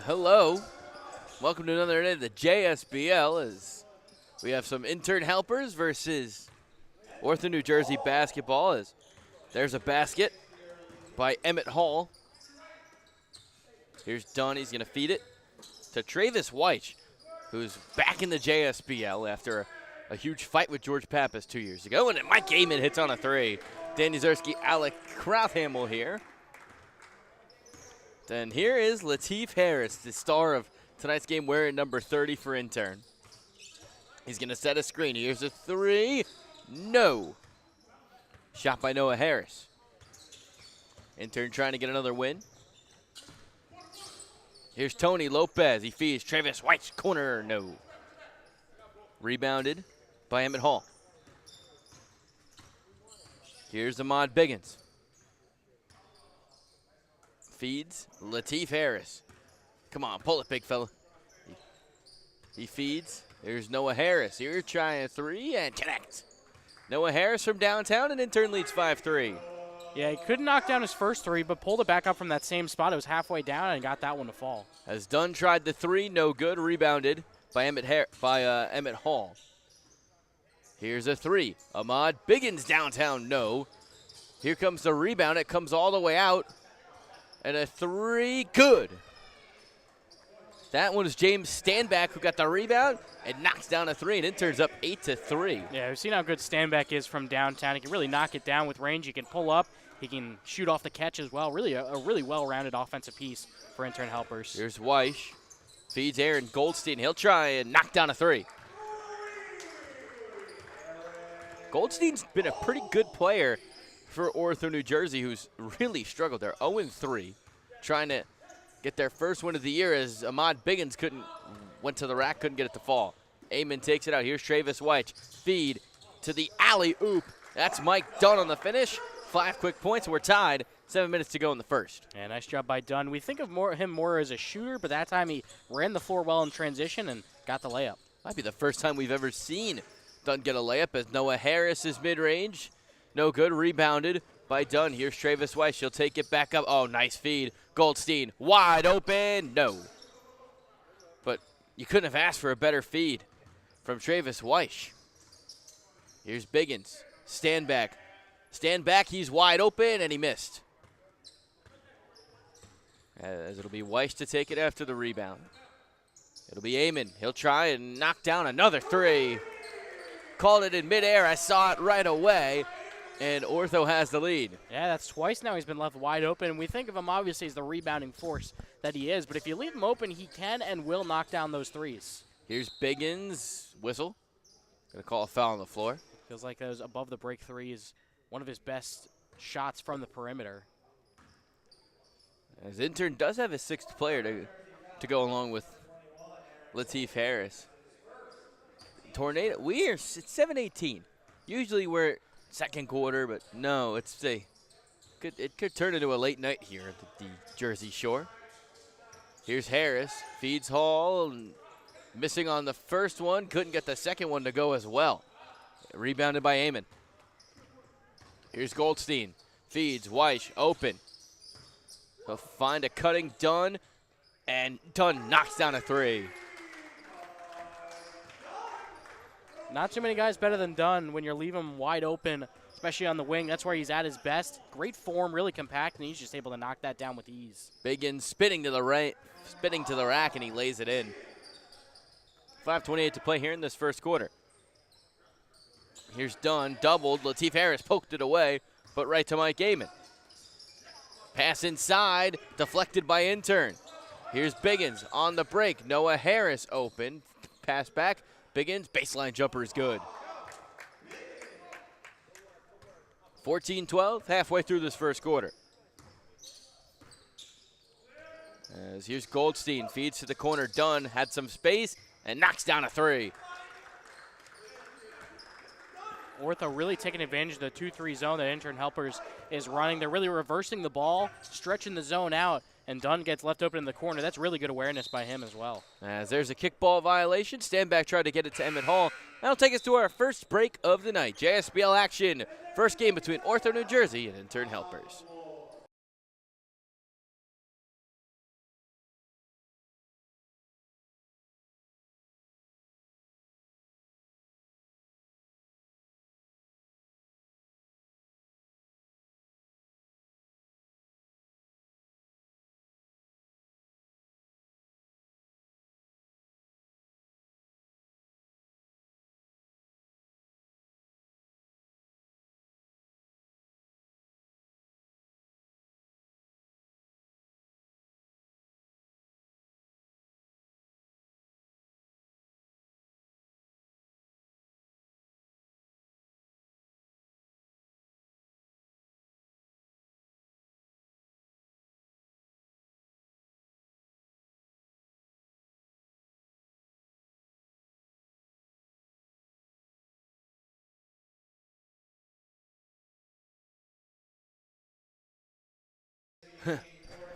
Hello. Welcome to another day of the JSBL as we have some intern helpers versus Ortho-New Jersey basketball. As there's a basket by Emmett Hall. Here's Dunn. He's going to feed it to Travis White, who's back in the JSBL after a huge fight with George Pappas 2 years ago. And then Mike Gaiman hits on a three. Danny Zerski, Alec Krauthamel here. Then here is Lateef Harris, the star of tonight's game, wearing number 30 for Intern. He's going to set a screen. Here's a three. No. Shot by Noah Harris. Intern trying to get another win. Here's Tony Lopez. He feeds Travis White's corner. No. Rebounded by Emmett Hall. Here's Ahmad Biggins. Feeds Lateef Harris. Come on, pull it, big fella. He feeds. There's Noah Harris. Here trying a three and connect. Noah Harris from downtown, and Intern leads 5-3. Yeah, he couldn't knock down his first three, but pulled it back up from that same spot. It was halfway down and got that one to fall. As Dunn tried the three, no good. Rebounded by Emmett Hall. Here's a three. Ahmad Biggins downtown, no. Here comes the rebound. It comes all the way out. And a three, good. That one is James Standback who got the rebound and knocks down a three, and Intern's up 8-3. Yeah, we've seen how good Standback is from downtown. He can really knock it down with range. He can pull up. He can shoot off the catch as well. Really a really well-rounded offensive piece for Intern helpers. Here's Weish. Feeds Aaron Goldstein. He'll try and knock down a three. Goldstein's been a pretty good player for Ortho-New Jersey, who's really struggled. They're 0-3, trying to get their first win of the year as Ahmad Biggins went to the rack, couldn't get it to fall. Amon takes it out. Here's Travis White. Feed to the alley-oop. That's Mike Dunn on the finish. 5 quick points. We're tied. 7 minutes to go in the first. Yeah, nice job by Dunn. We think of him more as a shooter, but that time he ran the floor well in transition and got the layup. Might be the first time we've ever seen Dunn get a layup as Noah Harris is mid-range. No good. Rebounded by Dunn. Here's Travis White. She'll take it back up. Oh, nice feed. Goldstein wide open. No. But you couldn't have asked for a better feed from Travis White. Here's Biggins. Stand back. Stand back. He's wide open, and he missed. As it'll be Weiss to take it after the rebound. It'll be Amon. He'll try and knock down another three. Called it in midair. I saw it right away. And Ortho has the lead. Yeah, that's twice now he's been left wide open. We think of him obviously as the rebounding force that he is, but if you leave him open, he can and will knock down those threes. Here's Biggins. Whistle. Gonna call a foul on the floor. Feels like those above the break three is one of his best shots from the perimeter. As Intern does have his sixth player to go along with Lateef Harris. Tornado. It's 7-18. Usually we're second quarter, but no, it could turn into a late night here at the Jersey Shore. Here's Harris, feeds Hall, and missing on the first one, couldn't get the second one to go as well. Rebounded by Amon. Here's Goldstein, feeds Weish, open. He'll find a cutting Dunn, and Dunn knocks down a three. Not too many guys better than Dunn when you're leaving him wide open, especially on the wing. That's where he's at his best. Great form, really compact, and he's just able to knock that down with ease. Biggins spinning to the right, spinning to the rack, and he lays it in. 5:28 to play here in this first quarter. Here's Dunn, doubled. Lateef Harris poked it away, but right to Mike Gaiman. Pass inside, deflected by Intern. Here's Biggins on the break. Noah Harris open, pass back. Biggins, baseline jumper is good. 14-12, halfway through this first quarter. As here's Goldstein, feeds to the corner. Dunn had some space and knocks down a three. Ortho really taking advantage of the 2-3 zone that Intern helpers is running. They're really reversing the ball, stretching the zone out, and Dunn gets left open in the corner. That's really good awareness by him as well. As there's a kickball violation, Standback tried to get it to Emmett Hall. That'll take us to our first break of the night. JSBL action. First game between Ortho-New Jersey and Intern helpers.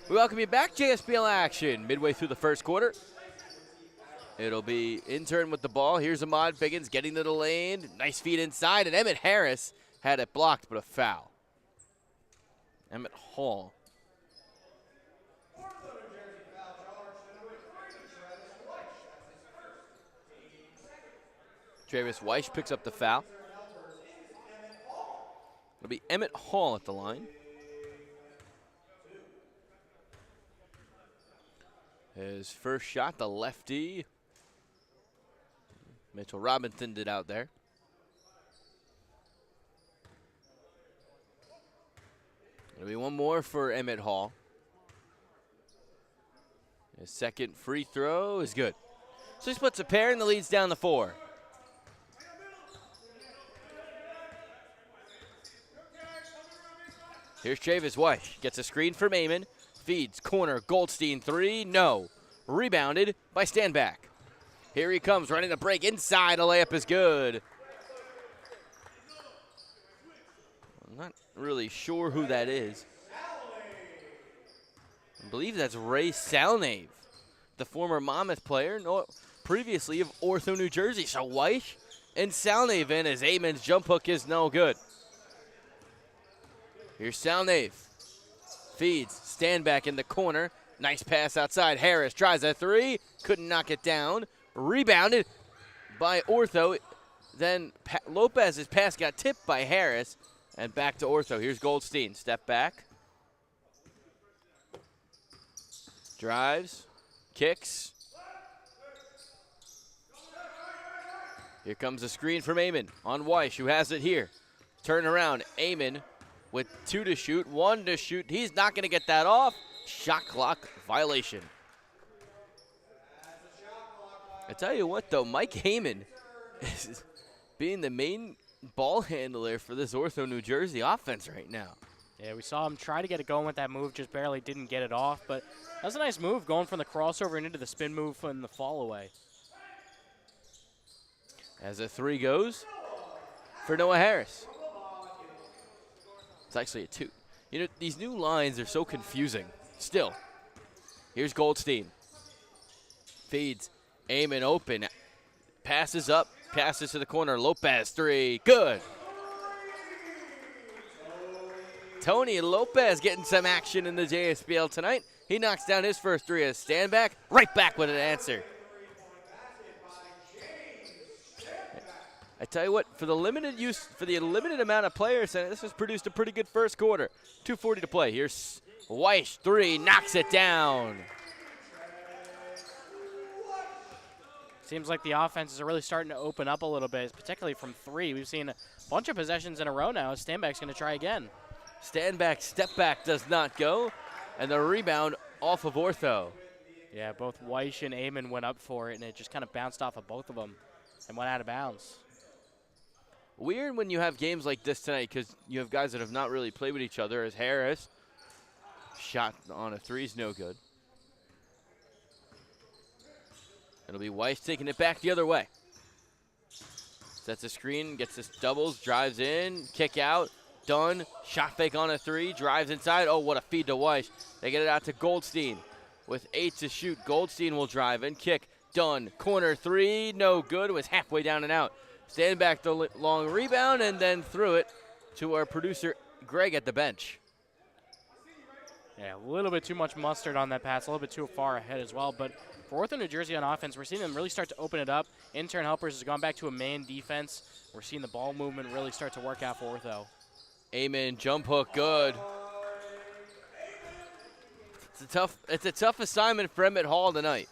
We welcome you back, JSBL action. Midway through the first quarter. It'll be Intern with the ball. Here's Ahmad Figgins getting to the lane. Nice feed inside, and Emmett Harris had it blocked, but a foul. Emmett Hall. Travis Weiss picks up the foul. It'll be Emmett Hall at the line. His first shot, the lefty. Mitchell Robinson did out there. There'll be one more for Emmett Hall. His second free throw is good. So he splits a pair and the lead's down to 4. Here's Travis Weiss. Gets a screen from Amon. Feeds corner. Goldstein 3. No. Rebounded by Standback. Here he comes running the break inside. A layup is good. I'm not really sure who that is. I believe that's Ray Salnave, the former Monmouth player, previously of Ortho, New Jersey. So Weiss and Salnave in as Amon's jump hook is no good. Here's Salnave. Feeds. Standback in the corner. Nice pass outside. Harris tries a 3. Couldn't knock it down. Rebounded by Ortho. Then Lopez's pass got tipped by Harris. And back to Ortho. Here's Goldstein. Step back. Drives. Kicks. Here comes a screen from Amon on Weiss, who has it here. Turn around. Amon with 2 to shoot, 1 to shoot. He's not going to get that off. Shot clock violation. I tell you what, though, Mike Heyman is being the main ball handler for this Ortho New Jersey offense right now. Yeah, we saw him try to get it going with that move, just barely didn't get it off. But that was a nice move, going from the crossover and into the spin move and the fall away. As a 3 goes for Noah Harris. It's actually a 2. You know, these new lines are so confusing. Still, here's Goldstein. Feeds. Amon open. Passes up. Passes to the corner. Lopez 3. Good. Tony Lopez getting some action in the JSBL tonight. He knocks down his first 3 as Standback. Right back with an answer. I tell you what, for the limited amount of players, this has produced a pretty good first quarter. 2:40 to play. Here's Weiss 3, knocks it down. Seems like the offenses are really starting to open up a little bit, particularly from 3. We've seen a bunch of possessions in a row now. Standback's going to try again. Standback, step back does not go, and the rebound off of Ortho. Yeah, both Weiss and Amon went up for it, and it just kind of bounced off of both of them and went out of bounds. Weird when you have games like this tonight because you have guys that have not really played with each other, as Harris shot on a 3 is no good. It'll be Weiss taking it back the other way. Sets a screen, gets this doubles, drives in, kick out, done. Shot fake on a 3, drives inside. Oh, what a feed to Weiss. They get it out to Goldstein with 8 to shoot. Goldstein will drive and kick, done. Corner 3, no good. It was halfway down and out. Standback the long rebound and then threw it to our producer, Greg, at the bench. Yeah, a little bit too much mustard on that pass, a little bit too far ahead as well. But for Ortho New Jersey on offense, we're seeing them really start to open it up. Intern Helpers has gone back to a man defense. We're seeing the ball movement really start to work out for Ortho. Amon, jump hook, good. It's a tough assignment for Emmett Hall tonight.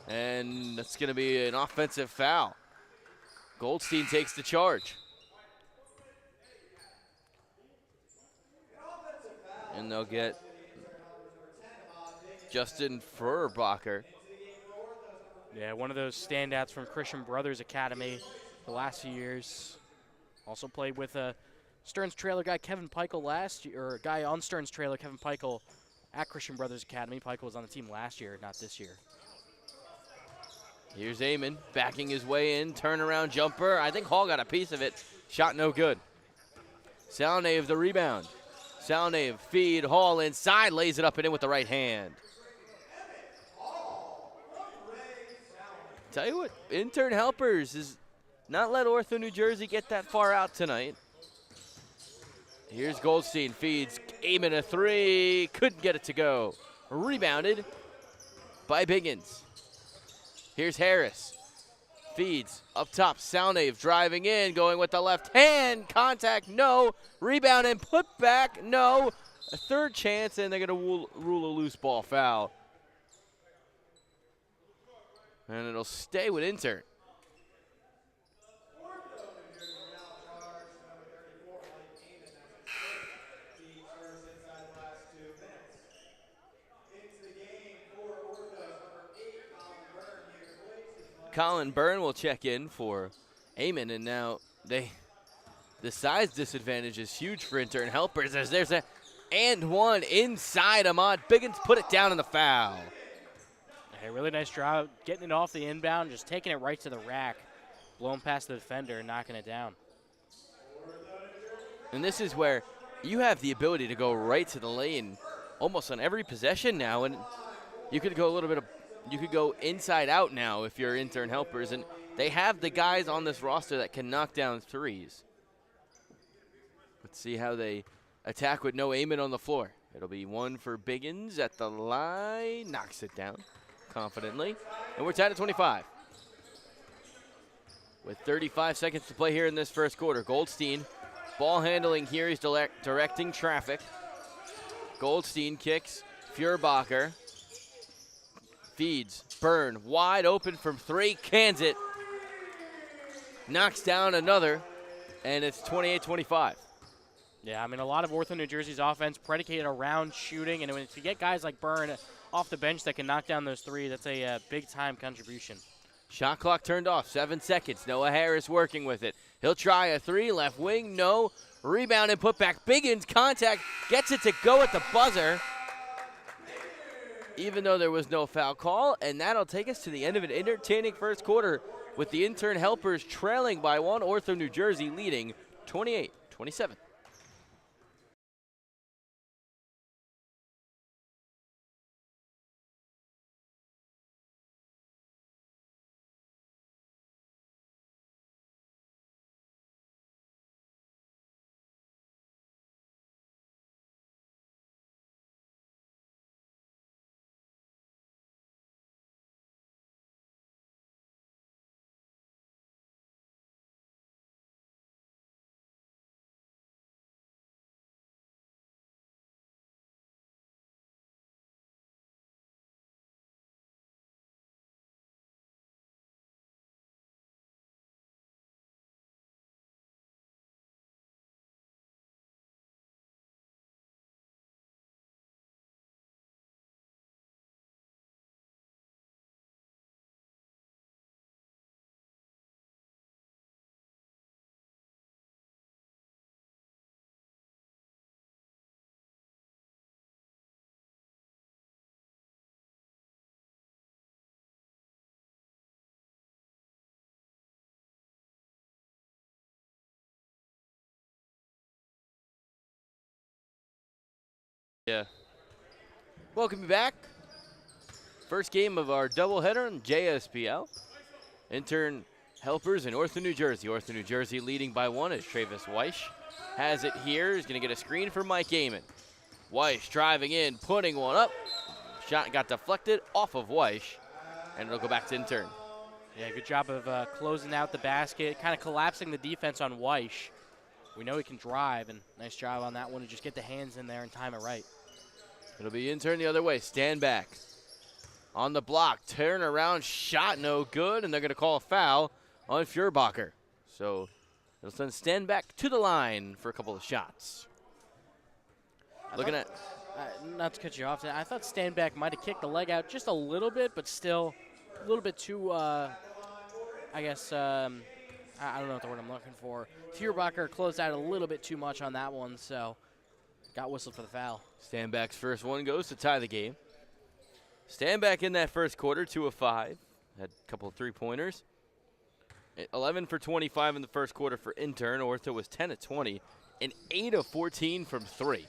And that's going to be an offensive foul. Goldstein takes the charge. And they'll get Justin Furbacher. Yeah, one of those standouts from Christian Brothers Academy the last few years. Also played with Stearns trailer guy Kevin Peichel last year, or guy on Stearns trailer Kevin Peichel at Christian Brothers Academy. Peichel was on the team last year, not this year. Here's Amon backing his way in, turnaround jumper. I think Hall got a piece of it. Shot no good. Salnave the rebound. Salnave, feed, Hall inside, lays it up and in with the right hand. Tell you what, Intern Helpers is not let Ortho-New Jersey get that far out tonight. Here's Goldstein, feeds, aiming a three, couldn't get it to go. Rebounded by Biggins. Here's Harris, feeds, up top, Salnave driving in, going with the left hand, contact, no. Rebound and put back, no. A third chance, and they're gonna rule a loose ball foul. And it'll stay with Intern. Colin Byrne will check in for Amon, and now the size disadvantage is huge for Intern Helpers as there's a and one inside. Ahmad Biggins put it down in the foul. Hey, really nice job getting it off the inbound, just taking it right to the rack, blowing past the defender and knocking it down. And this is where you have the ability to go right to the lane almost on every possession now, and you could go a little bit of you could go inside out now if you're Intern Helpers, and they have the guys on this roster that can knock down threes. Let's see how they attack with no Amon on the floor. It'll be one for Biggins at the line, knocks it down confidently, and we're tied at 25. With 35 seconds to play here in this first quarter, Goldstein, ball handling here, he's directing traffic. Goldstein kicks, Feuerbacher feeds, Byrne wide open from three, cans it, knocks down another, and it's 28-25. Yeah, I mean, a lot of Ortho-New Jersey's offense predicated around shooting, and if you get guys like Byrne off the bench that can knock down those threes, that's a big-time contribution. Shot clock turned off, 7 seconds. Noah Harris working with it. He'll try a three, left wing, no. Rebound and put back. Biggins, contact, gets it to go at the buzzer, even though there was no foul call, and that'll take us to the end of an entertaining first quarter with the Intern Helpers trailing by one, Ortho-New Jersey leading 28-27. Yeah. Welcome back. First game of our doubleheader in JSPL. Intern Helpers in Ortho-New Jersey. Ortho-New Jersey leading by one as Travis Weish has it here. He's going to get a screen for Mike Amon. Weish driving in, putting one up. Shot got deflected off of Weish, and it'll go back to Intern. Yeah, good job of closing out the basket, kind of collapsing the defense on Weish. We know he can drive, and nice job on that one to just get the hands in there and time it right. It'll be Intern the other way. Stand back. On the block. Turn around. Shot no good. And they're going to call a foul on Feuerbacher. So it'll send Stand back to the line for a couple of shots. Not to cut you off, I thought Stand back might have kicked the leg out just a little bit, but still a little bit too, I guess, I don't know what the word I'm looking for. Feuerbacher closed out a little bit too much on that one, so got whistled for the foul. Standback's first one goes to tie the game. Standback in that first quarter, 2 of 5. Had a couple of three-pointers. 11 for 25 in the first quarter for Intern. Ortho was 10 of 20 and 8 of 14 from 3.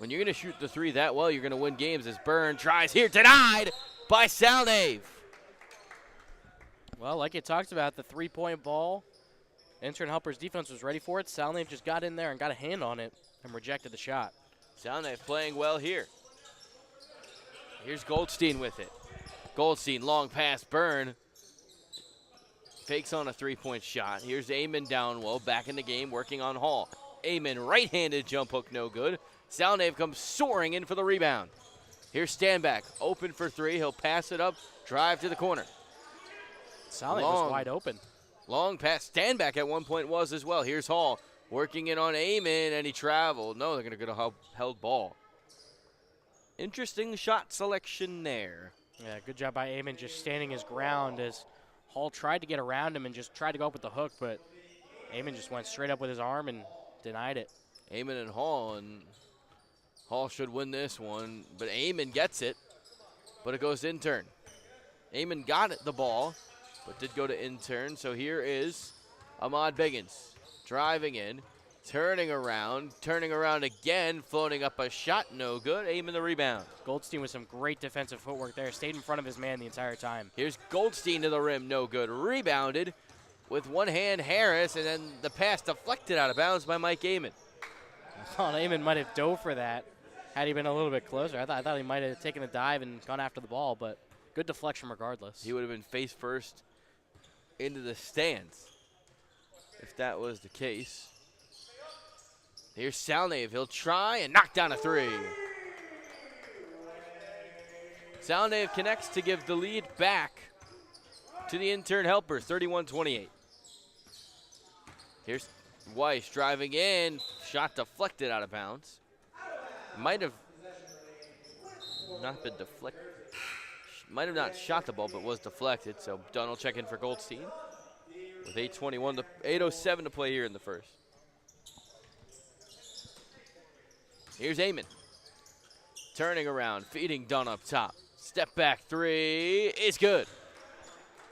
When you're going to shoot the three that well, you're going to win games. As Byrne tries here, denied by Salnave. Well, like you talked about, the three-point ball, Intern Helper's defense was ready for it. Salnave just got in there and got a hand on it and rejected the shot. Salnave playing well here. Here's Goldstein with it. Goldstein, long pass, Byrne. Fakes on a three-point shot. Here's Amon down low, back in the game, working on Hall. Amon, right-handed jump hook, no good. Salnave comes soaring in for the rebound. Here's Standback, open for three. He'll pass it up, drive to the corner. Salnave was wide open. Long pass. Standback at one point was as well. Here's Hall working in on Amon, and he traveled. No, they're going to get a held ball. Interesting shot selection there. Yeah, good job by Amon just standing his ground as Hall tried to get around him and just tried to go up with the hook, but Amon just went straight up with his arm and denied it. Amon and Hall should win this one, but Amon gets it, but it goes Intern. Amon got the ball, but did go to Intern, so here is Ahmad Biggins driving in, turning around again, floating up a shot, no good. Amon the rebound. Goldstein with some great defensive footwork there, stayed in front of his man the entire time. Here's Goldstein to the rim, no good. Rebounded with one hand Harris, and then the pass deflected out of bounds by Mike Amon. I thought Amon might have dove for that had he been a little bit closer. I thought he might have taken a dive and gone after the ball, but good deflection regardless. He would have been face first into the stands if that was the case. Here's Salnave. He'll try and knock down a three. Salnave connects to give the lead back to the Intern Helpers, 31-28. Here's Weiss driving in. Shot deflected out of bounds. Might have not been deflected. Might have not shot the ball, but was deflected. So Dunn will check in for Goldstein with 8:07 to play here in the first. Here's Amon. Turning around, feeding Dunn up top. Step back three is good.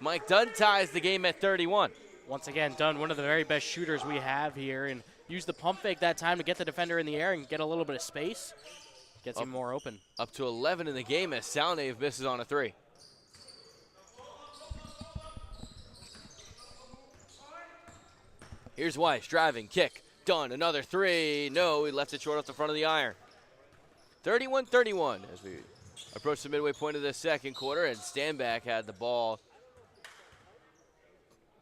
Mike Dunn ties the game at 31. Once again, Dunn, one of the very best shooters we have here, and used the pump fake that time to get the defender in the air and get a little bit of space. Gets him more open. Up to 11 in the game as Salnave misses on a three. Here's Weiss driving, kick. Dunn, another three. No, he left it short off the front of the iron. 31-31 as we approach the midway point of the second quarter, and Standback had the ball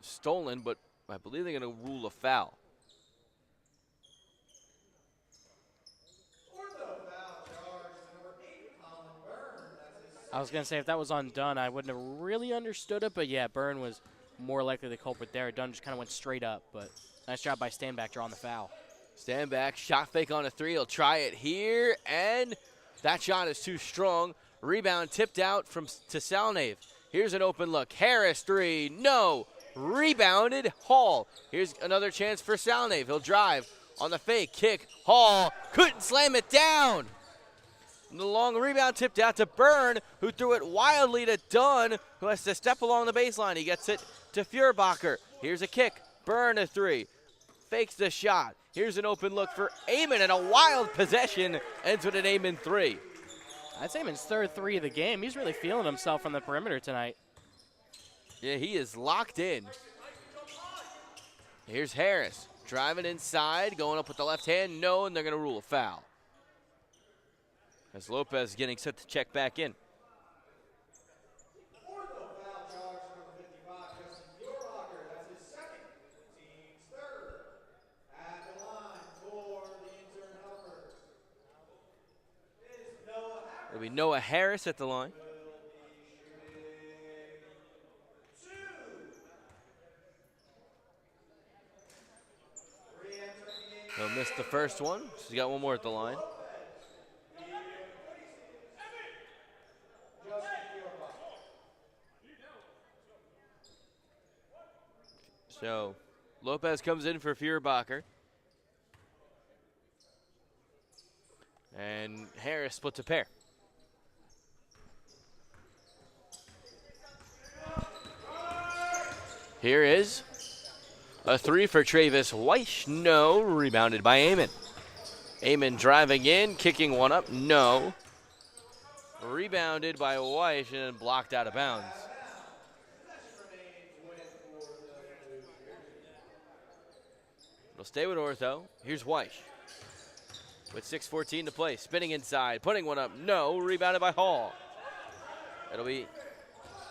stolen, but I believe they're going to rule a foul. I was going to say, if that was on Dunn, I wouldn't have really understood it, but yeah, Byrne was more likely the culprit there. Dunn just kind of went straight up, but nice job by Standback drawing the foul. Standback, shot fake on a three. He'll try it here, and that shot is too strong. Rebound tipped out to Salnave. Here's an open look. Harris, three, no. Rebounded, Hall. Here's another chance for Salnave. He'll drive on the fake, kick. Hall couldn't slam it down. And the long rebound tipped out to Byrne, who threw it wildly to Dunn, who has to step along the baseline. He gets it to Feuerbacher. Here's a kick. Byrne a three. Fakes the shot. Here's an open look for Amon, and a wild possession ends with an Amon three. That's Amon's third three of the game. He's really feeling himself from the perimeter tonight. Yeah, he is locked in. Here's Harris driving inside, going up with the left hand. No, and they're going to rule a foul. As Lopez getting set to check back in. It'll be Noah Harris at the line. He'll miss the first one, so he's got one more at the line. So Lopez comes in for Feuerbacher. And Harris splits a pair. Here is a three for Travis Weiss. No, rebounded by Amon. Amon driving in, kicking one up, no. Rebounded by Weish and blocked out of bounds. It'll stay with Ortho. Here's Weish with 6:14 to play. Spinning inside, putting one up, no. Rebounded by Hall. It'll be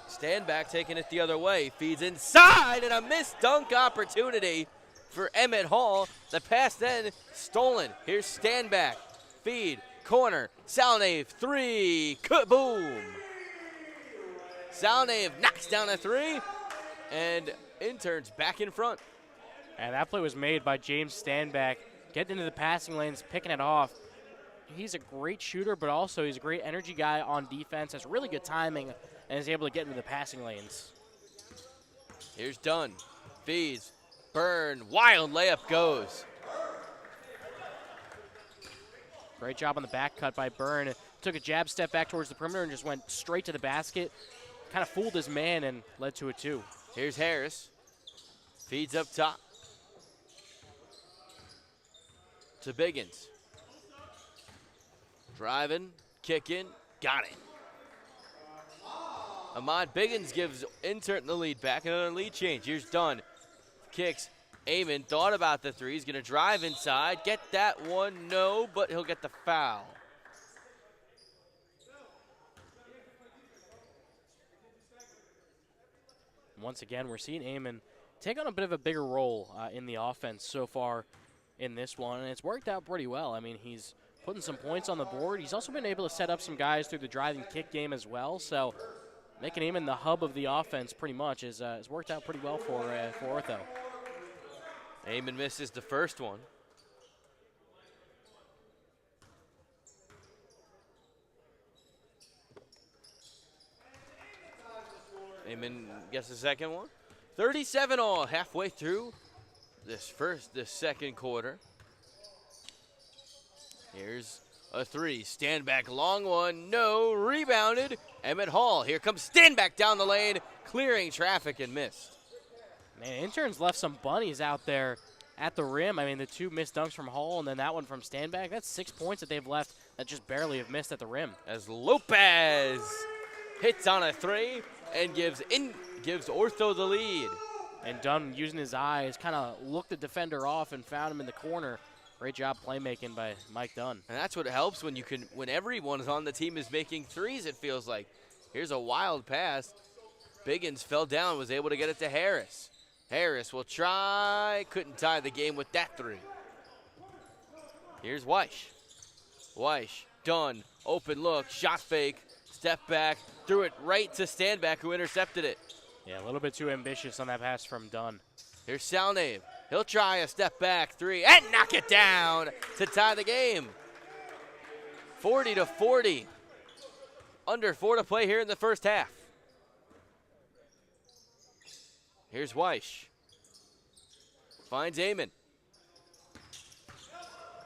stand back, taking it the other way. Feeds inside, and a missed dunk opportunity for Emmett Hall. The pass then stolen. Here's stand back, feed, corner. Salnave, three, kaboom. Salnave knocks down a three, and Intern's back in front. And that play was made by James Standback, getting into the passing lanes, picking it off. He's a great shooter, but also he's a great energy guy on defense, has really good timing, and is able to get into the passing lanes. Here's Dunn, feeds, burn, wild layup goes. Great job on the back cut by Byrne. Took a jab step back towards the perimeter and just went straight to the basket. Kind of fooled his man and led to a two. Here's Harris, feeds up top to Biggins. Driving, kicking, got it. Ahmad Biggins gives Intern the lead back. Another lead change. Here's Dunn. Kicks. Amon thought about the three. He's going to drive inside. Get that one. No, but he'll get the foul. Once again, we're seeing Amon take on a bit of a bigger role in the offense so far in this one, and it's worked out pretty well. I mean, he's putting some points on the board. He's also been able to set up some guys through the drive and kick game as well, so making Amon the hub of the offense pretty much has worked out pretty well for Ortho. Amon misses the first one. Amon gets the second one. 37 all, halfway through this second quarter. Here's a three, stand back, long one, no, rebounded. Emmett Hall, here comes stand back down the lane, clearing traffic and missed. Man, Intern's left some bunnies out there at the rim. I mean, the two missed dunks from Hall and then that one from Standback. That's 6 points that they've left that just barely have missed at the rim. As Lopez hits on a three and gives Ortho the lead. And Dunn, using his eyes, kind of looked the defender off and found him in the corner. Great job playmaking by Mike Dunn. And that's what helps when everyone on the team is making threes, it feels like. Here's a wild pass. Biggins fell down, was able to get it to Harris. Harris will try, couldn't tie the game with that three. Here's Weish. Weish, Dunn, open look, shot fake, step back, threw it right to Standback, who intercepted it. Yeah, a little bit too ambitious on that pass from Dunn. Here's Salnave. He'll try a step back three and knock it down to tie the game. 40-40. Under 4 to play here in the first half. Here's Weish. Finds Amon.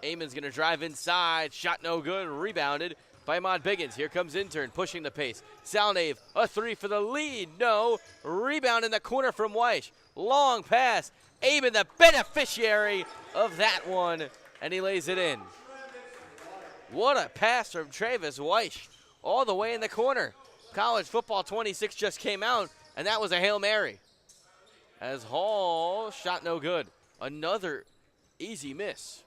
Amon's going to drive inside. Shot no good. Rebounded by Ahmad Biggins. Here comes Intern pushing the pace. Salnave, a three for the lead. No. Rebound in the corner from Weish. Long pass. Amon, the beneficiary of that one, and he lays it in. What a pass from Travis Weish all the way in the corner. College Football 26 just came out, and that was a Hail Mary. As Hall shot no good. Another easy miss.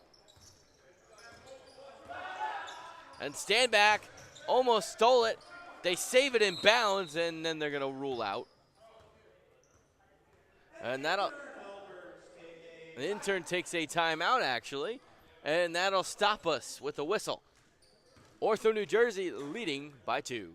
And Standback almost stole it. They save it in bounds, and then they're going to rule out. And the Intern takes a timeout, actually, and that'll stop us with a whistle. Ortho, New Jersey leading by 2.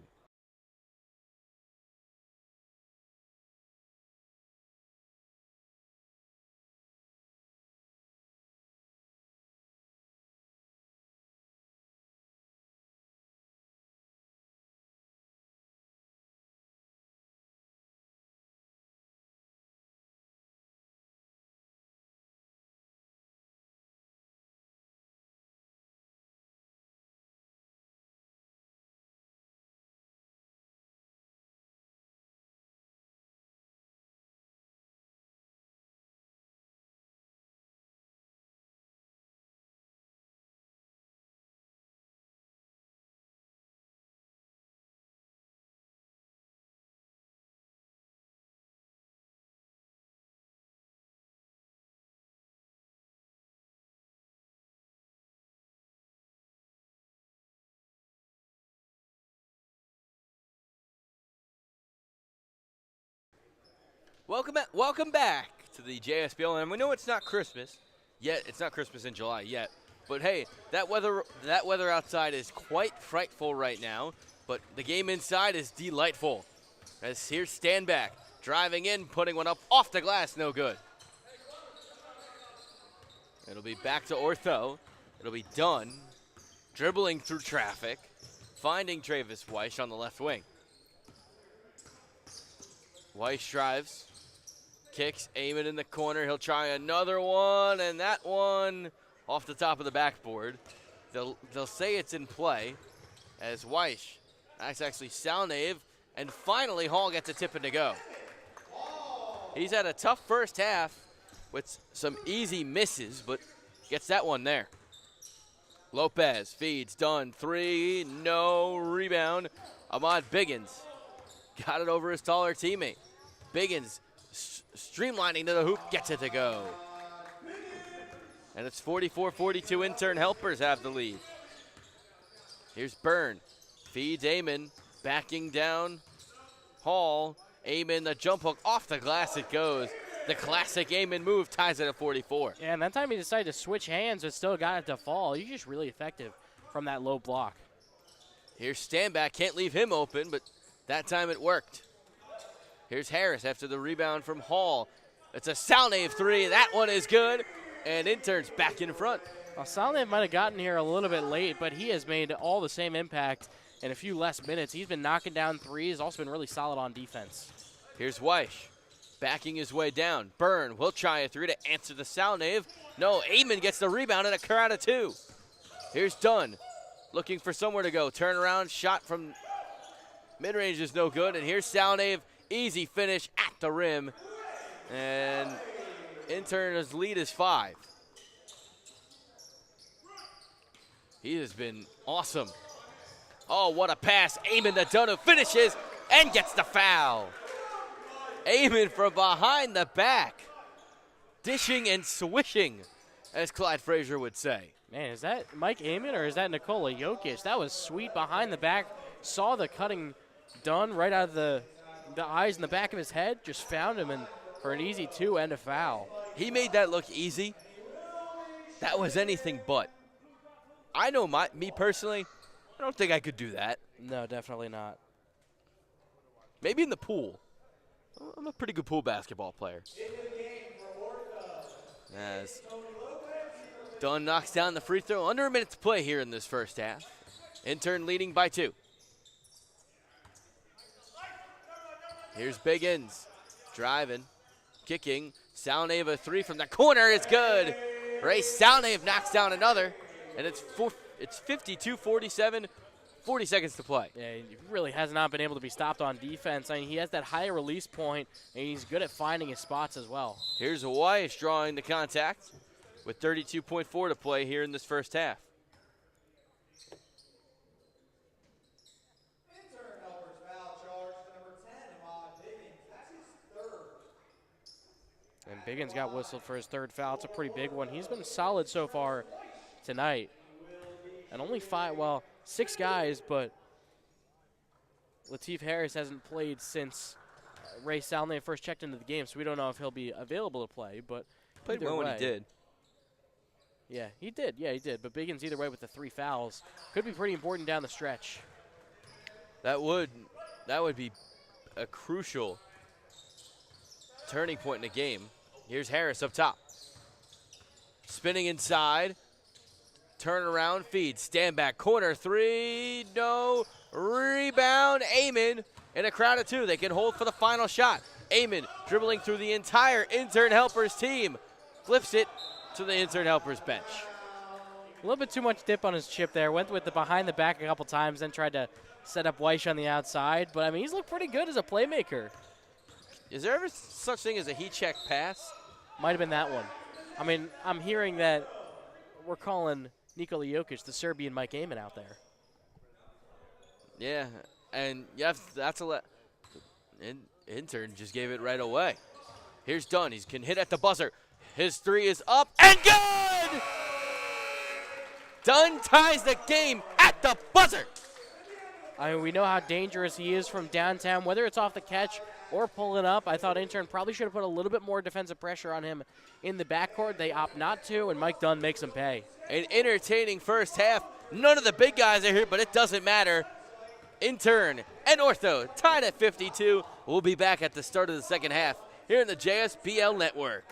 Welcome back to the JSBL, and we know it's not Christmas yet. It's not Christmas in July yet, but hey, that weather outside is quite frightful right now. But the game inside is delightful. As here's Standback driving in, putting one up off the glass, no good. It'll be back to Ortho. It'll be Dunn dribbling through traffic, finding Travis Weish on the left wing. Weish drives. Kicks, Eamon in the corner. He'll try another one, and that one off the top of the backboard. They'll say it's in play as Weish. That's actually Salnave, and finally Hall gets a tip in to go. He's had a tough first half with some easy misses, but gets that one there. Lopez feeds, Dunn, 3, no rebound. Ahmad Biggins got it over his taller teammate. Biggins streamlining to the hoop, gets it to go. And it's 44-42, Intern Helpers have the lead. Here's Byrne, feeds Eamon, backing down Hall. Eamon, the jump hook, off the glass it goes. The classic Eamon move ties it at 44. Yeah, and that time he decided to switch hands but still got it to fall. He's just really effective from that low block. Here's Standback, can't leave him open, but that time it worked. Here's Harris after the rebound from Hall. It's a Salnave 3. That one is good. And Intern's back in front. Well, Salnave might have gotten here a little bit late, but he has made all the same impact in a few less minutes. He's been knocking down threes, also been really solid on defense. Here's Weish backing his way down. Byrne will try a 3 to answer the Salnave. No, Eamon gets the rebound and a crowd of 2. Here's Dunn looking for somewhere to go. Turnaround shot from mid-range is no good. And here's Salnave. Easy finish at the rim, and Intern's lead is 5. He has been awesome. Oh, what a pass. Eamon to Dunn, who finishes and gets the foul. Eamon from behind the back, dishing and swishing, as Clyde Frazier would say. Man, is that Mike Eamon or is that Nikola Jokic? That was sweet behind the back. Saw the cutting Dunn right out of the eyes in the back of his head, just found him and for an easy 2 and a foul. He made that look easy. That was anything but. I know me personally, I don't think I could do that. No, definitely not. Maybe in the pool. I'm a pretty good pool basketball player. As Dunn knocks down the free throw. Under a minute to play here in this first half. Intern leading by 2. Here's Biggins, driving, kicking. Salnave a 3 from the corner, it's good. Ray Salnave knocks down another, and it's 52-47, 40 seconds to play. Yeah, he really has not been able to be stopped on defense. I mean, he has that high release point, and he's good at finding his spots as well. Here's Weiss drawing the contact with 32.4 to play here in this first half. And Biggins got whistled for his 3rd foul. It's a pretty big one. He's been solid so far tonight. And only 6 guys, but Lateef Harris hasn't played since Ray Salnave first checked into the game, so we don't know if he'll be available to play. But played well when he did. Yeah, he did. Yeah, he did. But Biggins either way with the 3 fouls could be pretty important down the stretch. That would be a crucial turning point in the game. Here's Harris up top. Spinning inside. Turn around, feed. Stand back. Corner 3. No. Rebound. Eamon in a crowd of 2. They can hold for the final shot. Eamon dribbling through the entire Intern Helpers team. Flips it to the Intern Helpers bench. A little bit too much dip on his chip there. Went with the behind the back a couple times, then tried to set up Weish on the outside. But, I mean, he's looked pretty good as a playmaker. Is there ever such thing as a heat check pass? Might have been that one. I mean, I'm hearing that we're calling Nikola Jokic the Serbian Mike Eamon out there. Yeah, and that's Intern just gave it right away. Here's Dunn. He can hit at the buzzer. His 3 is up and good! Dunn ties the game at the buzzer. I mean, we know how dangerous he is from downtown, whether it's off the catch or pulling up. I thought Intern probably should have put a little bit more defensive pressure on him in the backcourt. They opt not to, and Mike Dunn makes him pay. An entertaining first half. None of the big guys are here, but it doesn't matter. Intern and Ortho tied at 52. We'll be back at the start of the second half here in the JSBL Network.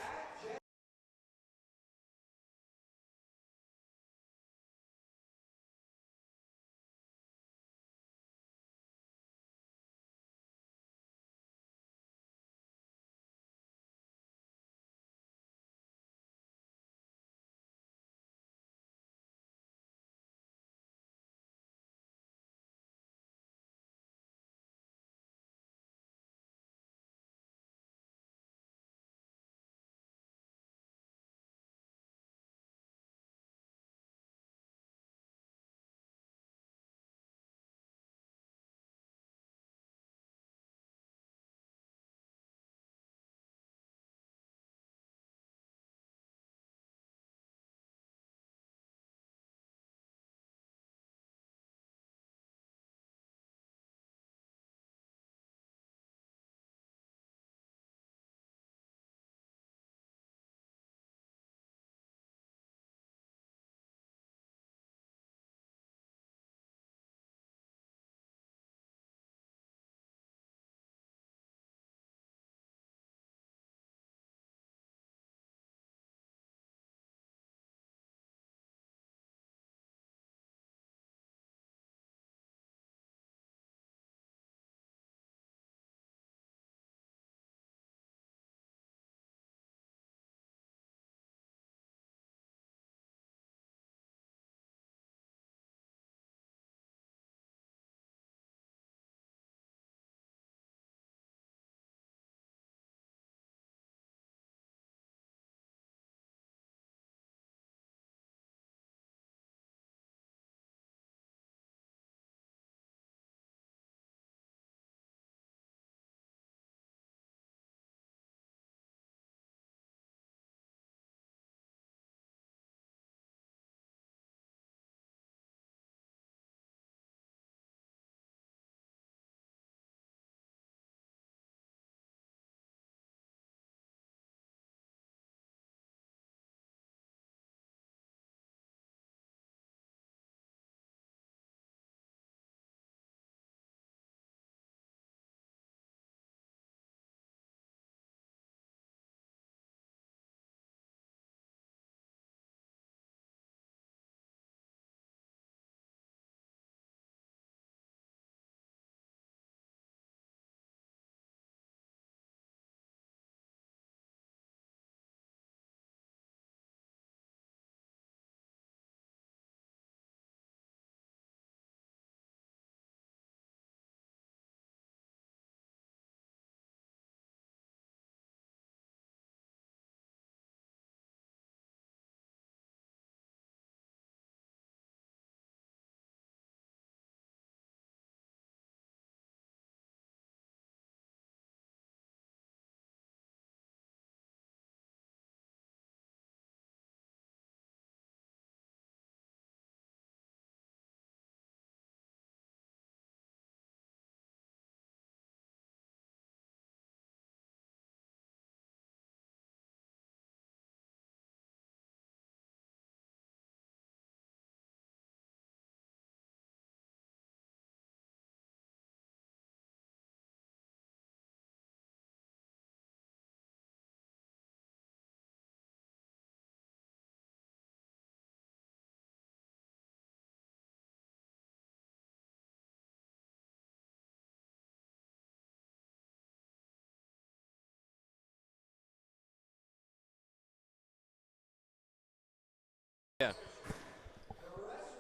Yeah.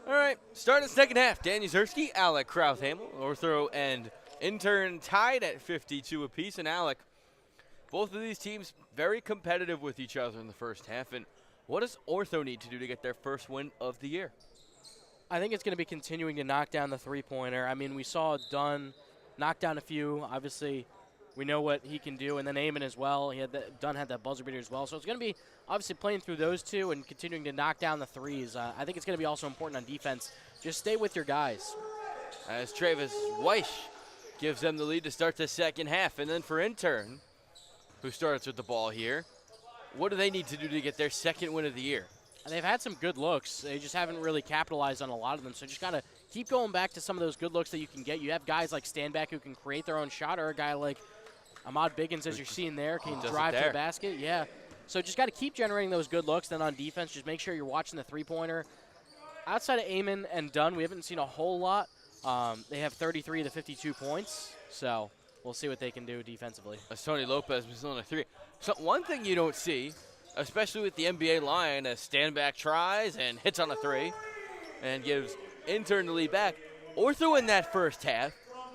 All right, starting the second half. Danny Zersky, Alec Krauthamel, Ortho and Intern tied at 52 apiece. And Alec, both of these teams very competitive with each other in the first half. And what does Ortho need to do to get their first win of the year? I think it's going to be continuing to knock down the three-pointer. I mean, we saw Dunn knock down a few. Obviously, we know what he can do. And then Eamon as well. Dunn had that buzzer beater as well. So it's going to be obviously playing through those two and continuing to knock down the threes. I think it's going to be also important on defense. Just stay with your guys. As Travis Weish gives them the lead to start the second half. And then for Intern, who starts with the ball here, what do they need to do to get their second win of the year? And they've had some good looks. They just haven't really capitalized on a lot of them. So just got to keep going back to some of those good looks that you can get. You have guys like Standback who can create their own shot, or a guy like Ahmad Biggins, as you're seeing there, can drive to the basket. Yeah. So just got to keep generating those good looks. Then on defense, just make sure you're watching the three-pointer. Outside of Amon and Dunn, we haven't seen a whole lot. They have 33 to 52 points. So we'll see what they can do defensively. As Tony Lopez was on a three. So one thing you don't see, especially with the NBA line, as Standback tries and hits on a three and gives Intern the lead back. Ortho in that first half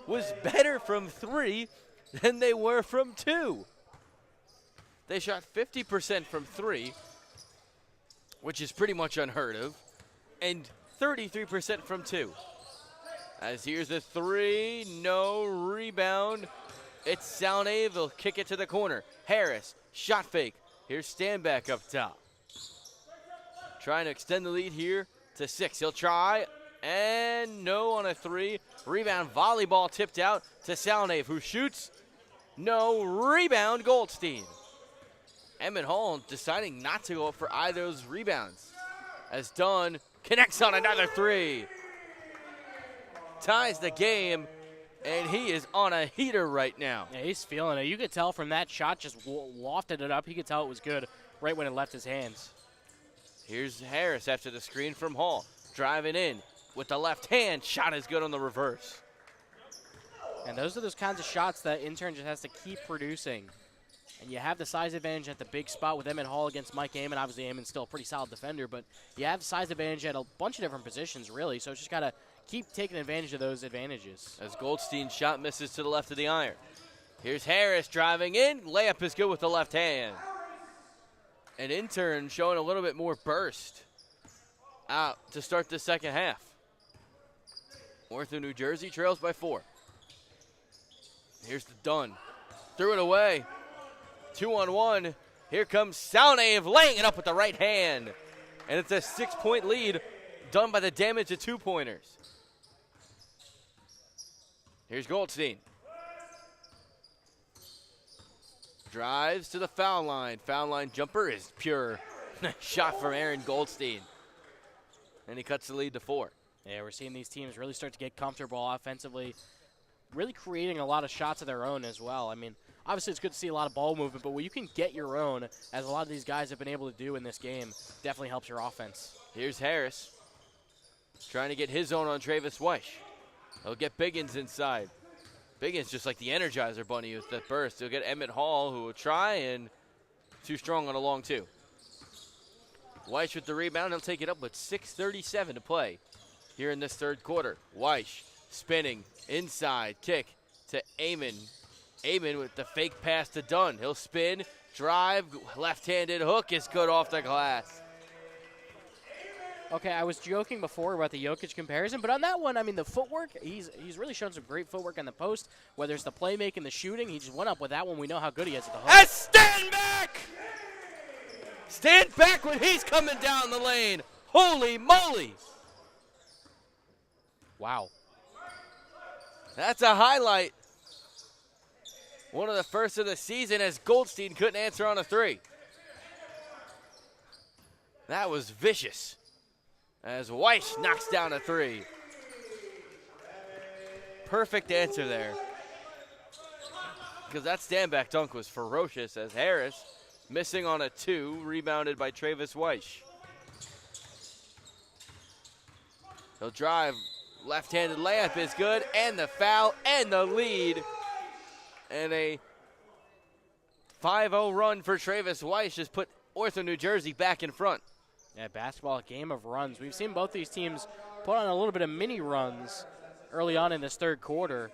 was better from three than they were from two. They shot 50% from three, which is pretty much unheard of, and 33% from two. As here's the three, no rebound. It's Salnave, he'll kick it to the corner. Harris, shot fake. Here's Standback up top. Trying to extend the lead here to 6. He'll try, and no on a three. Rebound, volleyball tipped out to Salnave, who shoots. No, rebound, Goldstein. Emmett Hall deciding not to go up for either of those rebounds. As Dunn connects on another three. Ties the game, and he is on a heater right now. Yeah, he's feeling it. You could tell from that shot, just lofted it up. He could tell it was good right when it left his hands. Here's Harris after the screen from Hall. Driving in with the left hand. Shot is good on the reverse. And those are those kinds of shots that Intern just has to keep producing. And you have the size advantage at the big spot with Emmett Hall against Mike Amon. Obviously, Amon's still a pretty solid defender, but you have size advantage at a bunch of different positions, really. So it's just got to keep taking advantage of those advantages. As Goldstein's shot misses to the left of the iron. Here's Harris driving in. Layup is good with the left hand. And Intern showing a little bit more burst out to start the second half. Ortho, New Jersey trails by 4. Here's the Dunn. Threw it away. 2-on-1. Here comes Salnave laying it up with the right hand. And it's a 6-point lead done by the damage of 2-pointers. Here's Goldstein. Drives to the foul line. Foul line jumper is pure. Shot from Aaron Goldstein. And he cuts the lead to 4. Yeah, we're seeing these teams really start to get comfortable offensively, really creating a lot of shots of their own as well. I mean, obviously it's good to see a lot of ball movement, but when you can get your own, as a lot of these guys have been able to do in this game, definitely helps your offense. Here's Harris trying to get his own on Travis Weish. He'll get Biggins inside. Biggins just like the Energizer Bunny with that burst. He'll get Emmett Hall, who will try, and too strong on a long two. Weish with the rebound. He'll take it up with 6:37 to play here in this third quarter. Weish spinning inside, kick to Amon. Amon with the fake pass to Dunn. He'll spin, drive, left-handed hook is good off the glass. Okay, I was joking before about the Jokic comparison, but on that one, I mean, the footwork, he's really shown some great footwork on the post, whether it's the playmaking, the shooting. He just went up with that one. We know how good he is at the hook. And stand back! Stand back when he's coming down the lane. Holy moly! Wow. That's a highlight. One of the first of the season as Goldstein couldn't answer on a three. That was vicious. As Weish knocks down a three. Perfect answer there. Because that stand-back dunk was ferocious as Harris missing on a two, rebounded by Travis Weish. He'll drive. Left-handed layup is good, and the foul, and the lead. And a 5-0 run for Travis Weish has put Ortho, New Jersey back in front. Yeah, basketball, a game of runs. We've seen both these teams put on a little bit of mini runs early on in this third quarter.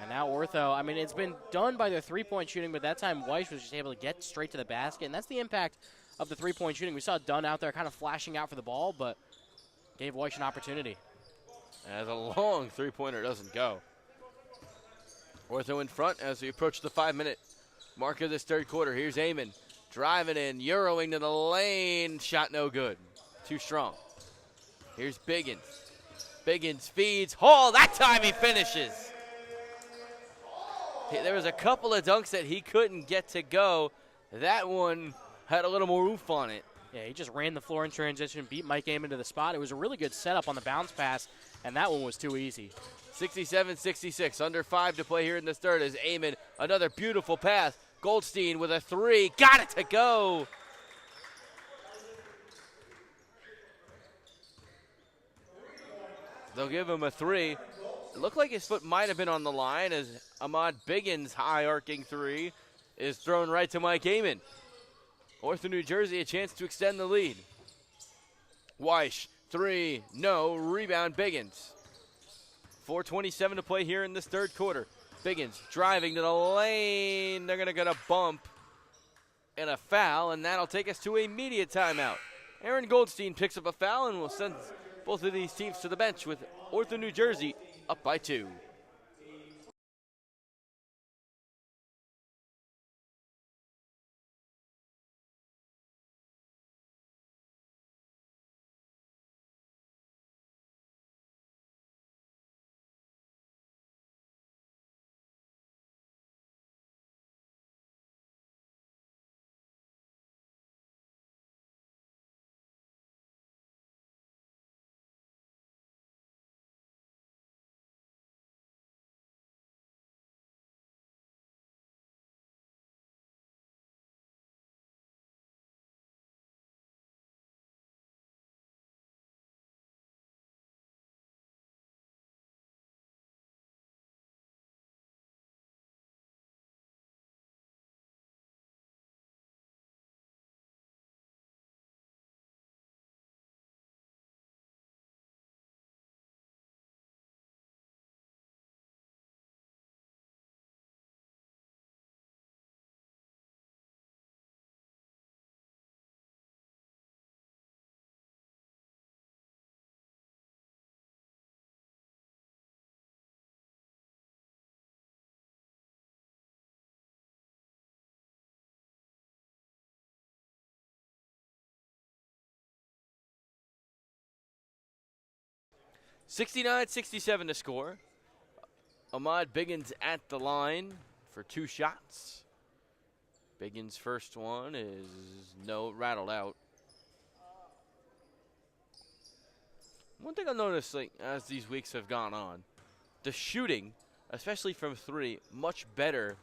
And now Ortho, I mean, it's been done by their three-point shooting, but that time Weish was just able to get straight to the basket. And that's the impact of the three-point shooting. We saw Dunn out there kind of flashing out for the ball, but gave Weish an opportunity. As a long three-pointer doesn't go. Ortho in front as we approach the 5-minute mark of this third quarter. Here's Amon driving in, Euroing to the lane. Shot no good. Too strong. Here's Biggins. Biggins feeds. Hall, that time he finishes. There was a couple of dunks that he couldn't get to go. That one had a little more oomph on it. Yeah, he just ran the floor in transition, beat Mike Amon to the spot. It was a really good setup on the bounce pass, and that one was too easy. 67-66, under 5 to play here in the third as Amon, another beautiful pass. Goldstein with a 3, got it to go. They'll give him a 3. It looked like his foot might have been on the line as Ahmad Biggins' high arcing 3 is thrown right to Mike Amon. Ortho-New Jersey a chance to extend the lead. Weish, 3, no, rebound Biggins. 4:27 to play here in this third quarter. Biggins driving to the lane. They're going to get a bump and a foul, and that'll take us to a immediate timeout. Aaron Goldstein picks up a foul and will send both of these teams to the bench with Ortho-New Jersey up by 2. (69-67) to score. Ahmad Biggins at the line for 2 shots. Biggins' first one is rattled out. One thing I'll notice, as these weeks have gone on, the shooting, especially from 3, much better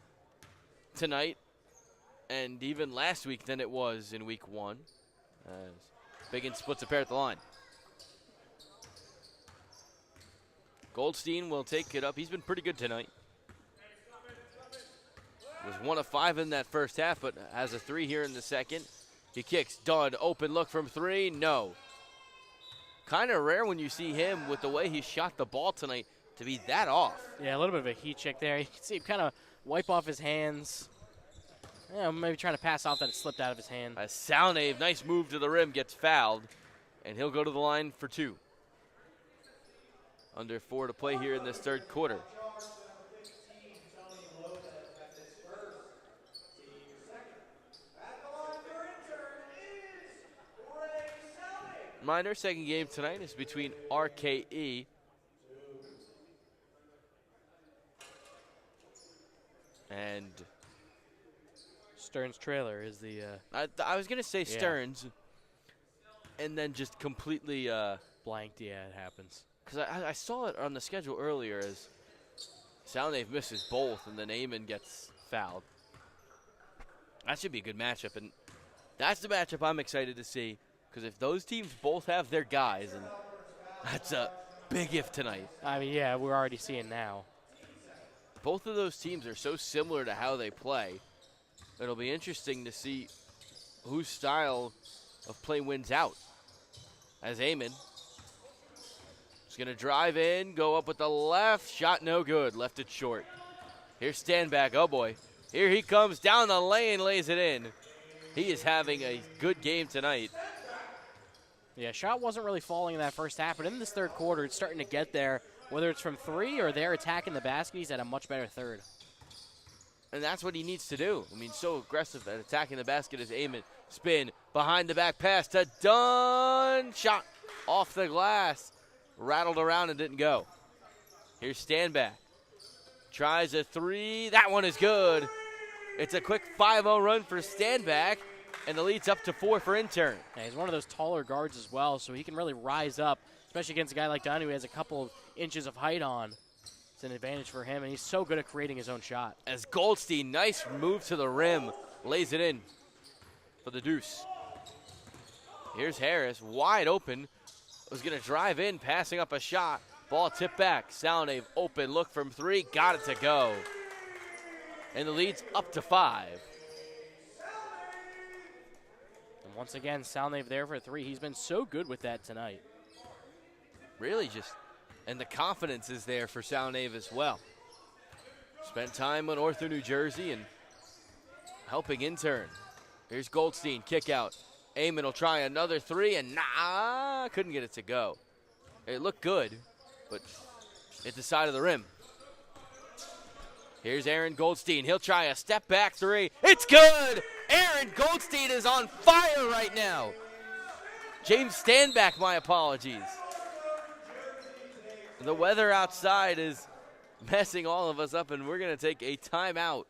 tonight and even last week than it was in week 1. As Biggins splits a pair at the line. Goldstein will take it up. He's been pretty good tonight. Was 1 of 5 in that first half, but has a 3 here in the second. He kicks, done, open look from 3, no. Kind of rare when you see him with the way he shot the ball tonight to be that off. Yeah, a little bit of a heat check there. You can see him kind of wipe off his hands. Yeah, maybe trying to pass off that it slipped out of his hand. Salnave, nice move to the rim, gets fouled, and he'll go to the line for 2. Under 4 to play here in this third quarter. Reminder, second game tonight is between RKE and Stearns Trailer is the... I was going to say Stearns and then just completely... blanked, yeah, it happens. Because I saw it on the schedule earlier as Salnave misses both and then Amon gets fouled. That should be a good matchup, and that's the matchup I'm excited to see, because if those teams both have their guys, and that's a big if tonight. I mean, yeah, we're already seeing now. Both of those teams are so similar to how they play. It'll be interesting to see whose style of play wins out. As Amon is going to drive in, go up with the left, shot no good, left it short. Here's Standback, oh boy. Here he comes down the lane, lays it in. He is having a good game tonight. Yeah, shot wasn't really falling in that first half, but in this third quarter, it's starting to get there. Whether it's from 3 or they're attacking the basket, he's at a much better third. And that's what he needs to do. I mean, so aggressive at attacking the basket as Amon. Spin, behind the back pass to Dunn. Shot off the glass. Rattled around and didn't go. Here's Standback. tries a three. That one is good. It's a quick 5-0 run for Standback, and the lead's up to 4 for Intern. Yeah, he's one of those taller guards as well, so he can really rise up, especially against a guy like Dunn who has a couple of inches of height on. It's an advantage for him, and he's so good at creating his own shot. As Goldstein, nice move to the rim, lays it in for the deuce. Here's Harris, wide open. Was going to drive in, passing up a shot. Ball tipped back. Salnave open, look from 3, got it to go. And the lead's up to 5. And once again, Salnave there for 3. He's been so good with that tonight. Really just, and the confidence is there for Salnave as well. Spent time on Ortho-NJ and helping Intern. Here's Goldstein, kick out. Eamon will try another 3, and couldn't get it to go. It looked good, but at the side of the rim. Here's Aaron Goldstein. He'll try a step back 3. It's good! Aaron Goldstein is on fire right now. James Standback, my apologies. The weather outside is messing all of us up, and we're going to take a timeout.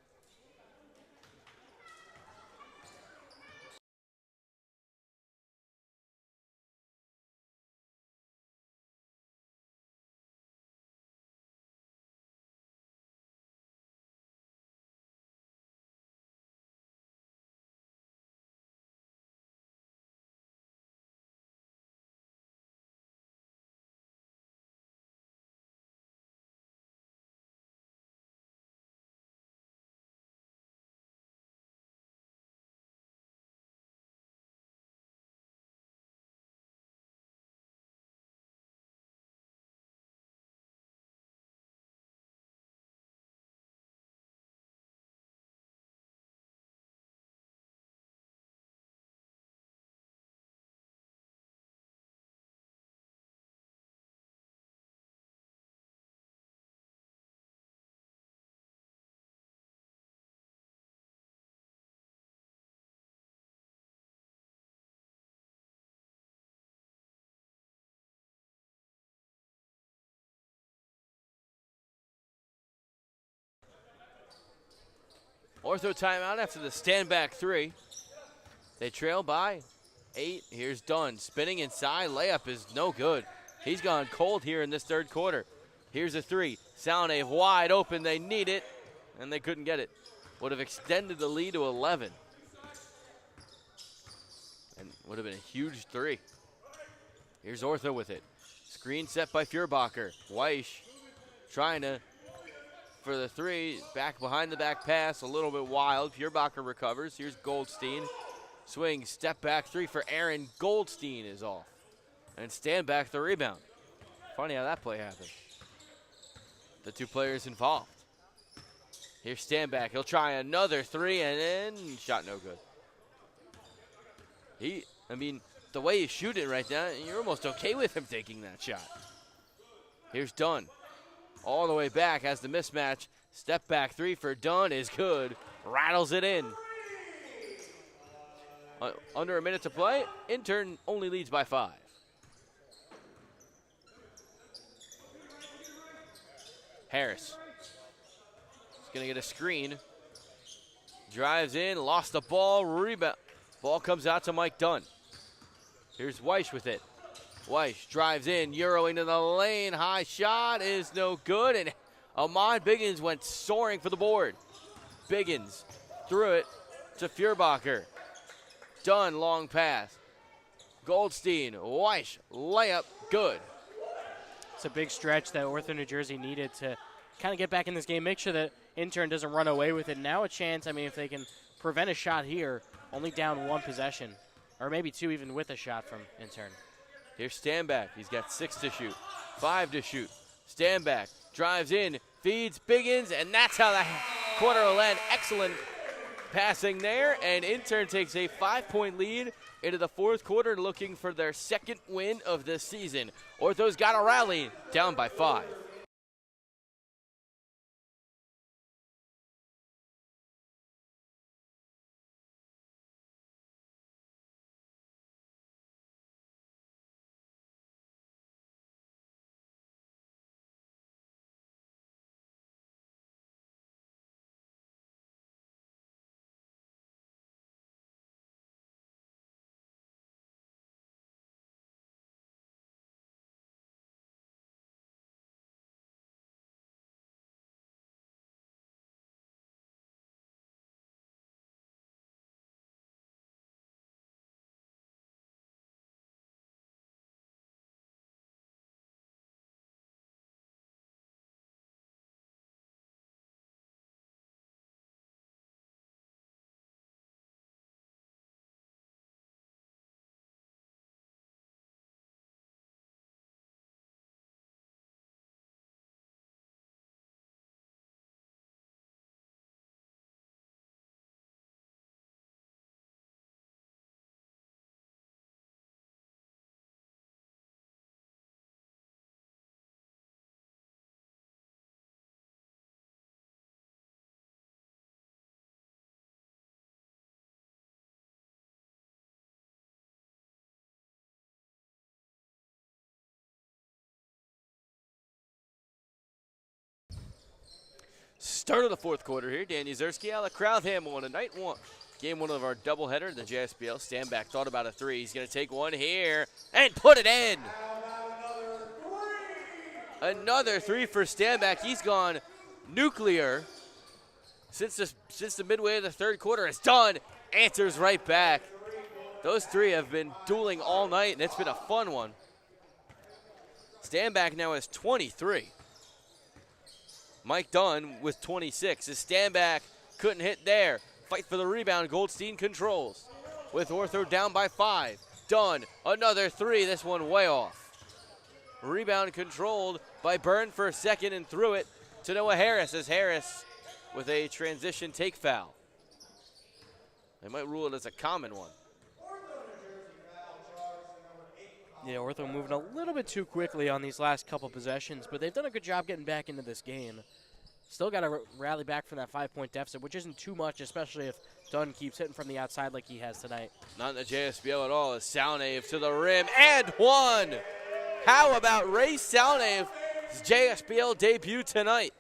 Ortho timeout after the Standback 3. They trail by 8. Here's Dunn spinning inside. Layup is no good. He's gone cold here in this third quarter. Here's a 3. Salnave wide open. They need it, and they couldn't get it. Would have extended the lead to 11. And would have been a huge 3. Here's Ortho with it. Screen set by Furbacher. Weish trying to for the 3, back behind the back pass, a little bit wild. Furbacher recovers. Here's Goldstein. Swing, step back 3 for Aaron. Goldstein is off. And Standback the rebound. Funny how that play happened. The 2 players involved. Here's Standback. He'll try another 3, and then shot no good. The way you shoot it right now, you're almost okay with him taking that shot. Here's Dunn. All the way back, has the mismatch. Step back 3 for Dunn is good. Rattles it in. Under a minute to play. Intern only leads by 5. Harris. He's going to get a screen. Drives in, lost the ball, rebound. Ball comes out to Mike Dunn. Here's Weish with it. Weish drives in, Euroing to the lane. High shot is no good, and Ahmad Biggins went soaring for the board. Biggins threw it to Furbacher. Dunn, long pass. Goldstein, Weish, layup, good. It's a big stretch that Ortho-NJ needed to kind of get back in this game, make sure that Intern doesn't run away with it. Now a chance, if they can prevent a shot here, only down 1 possession, or maybe 2 even with a shot from Intern. Here's Standback. He's got 6 to shoot, 5 to shoot. Standback drives in, feeds Biggins, and that's how the quarter will end. Excellent passing there, and Intern takes a 5-point lead into the fourth quarter, looking for their second win of the season. Ortho's got a rally, down by 5. Start of the fourth quarter here. Dan Yuzerski out of Crowtham on tonight. Game one of our doubleheader in the JSBL. Standback thought about a three. He's going to take one here and put it in. Another three for Standback. He's gone nuclear since the midway of the third quarter. It's done. Answers right back. Those three have been dueling all night, and it's been a fun one. Standback now has 23. Mike Dunn with 26. His Standback couldn't hit there. Fight for the rebound. Goldstein controls with Ortho down by 5. Dunn, another three. This one way off. Rebound controlled by Byrne for a second and threw it to Noah Harris as Harris with a transition take foul. They might rule it as a common one. Yeah, Ortho moving a little bit too quickly on these last couple possessions, but they've done a good job getting back into this game. Still got to rally back from that 5-point deficit, which isn't too much, especially if Dunn keeps hitting from the outside like he has tonight. Not in the JSBL at all. As Salnave to the rim and one. How about Ray Salnave's JSBL debut tonight?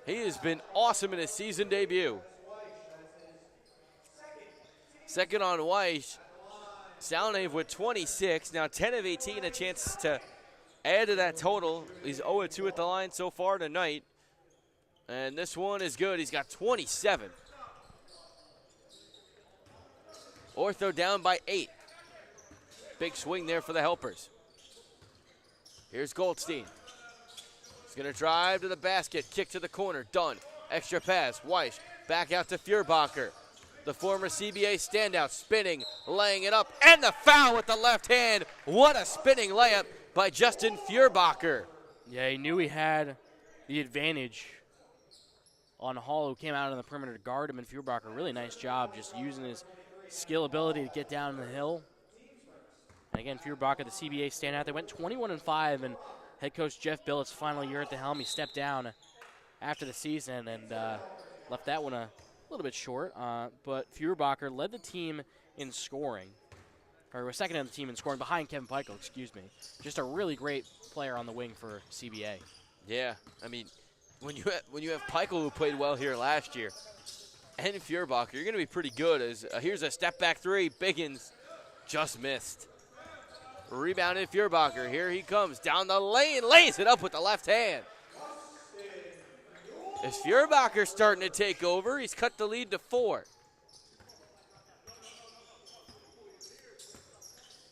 He has been awesome in his season debut. Second on Weiss. Salnave with 26. Now 10 of 18, a chance to add to that total. He's 0-2 at the line so far tonight. And this one is good. He's got 27. Ortho down by 8. Big swing there for the helpers. Here's Goldstein. He's going to drive to the basket. Kick to the corner. Done. Extra pass. Weiss back out to Feuerbacher. The former CBA standout spinning, laying it up, and the foul with the left hand. What a spinning layup by Justin Feuerbacher. Yeah, he knew he had the advantage on Hall, who came out on the perimeter to guard him, and Feuerbacher, really nice job just using his skill ability to get down the hill. And again, Feuerbacher, the CBA standout. They went 21-5, and head coach Jeff Billett's final year at the helm. He stepped down after the season and left that one a little bit short. But Feuerbacher led the team in scoring, or was second on the team in scoring behind Kevin Peichel, excuse me. Just a really great player on the wing for CBA. Yeah, I mean, when you have Peichel, who played well here last year, and Feuerbacher, you're going to be pretty good. As here's a step back three. Biggins just missed. Rebounded Feuerbacher. Here he comes down the lane, lays it up with the left hand. As Feuerbacher starting to take over, he's cut the lead to 4.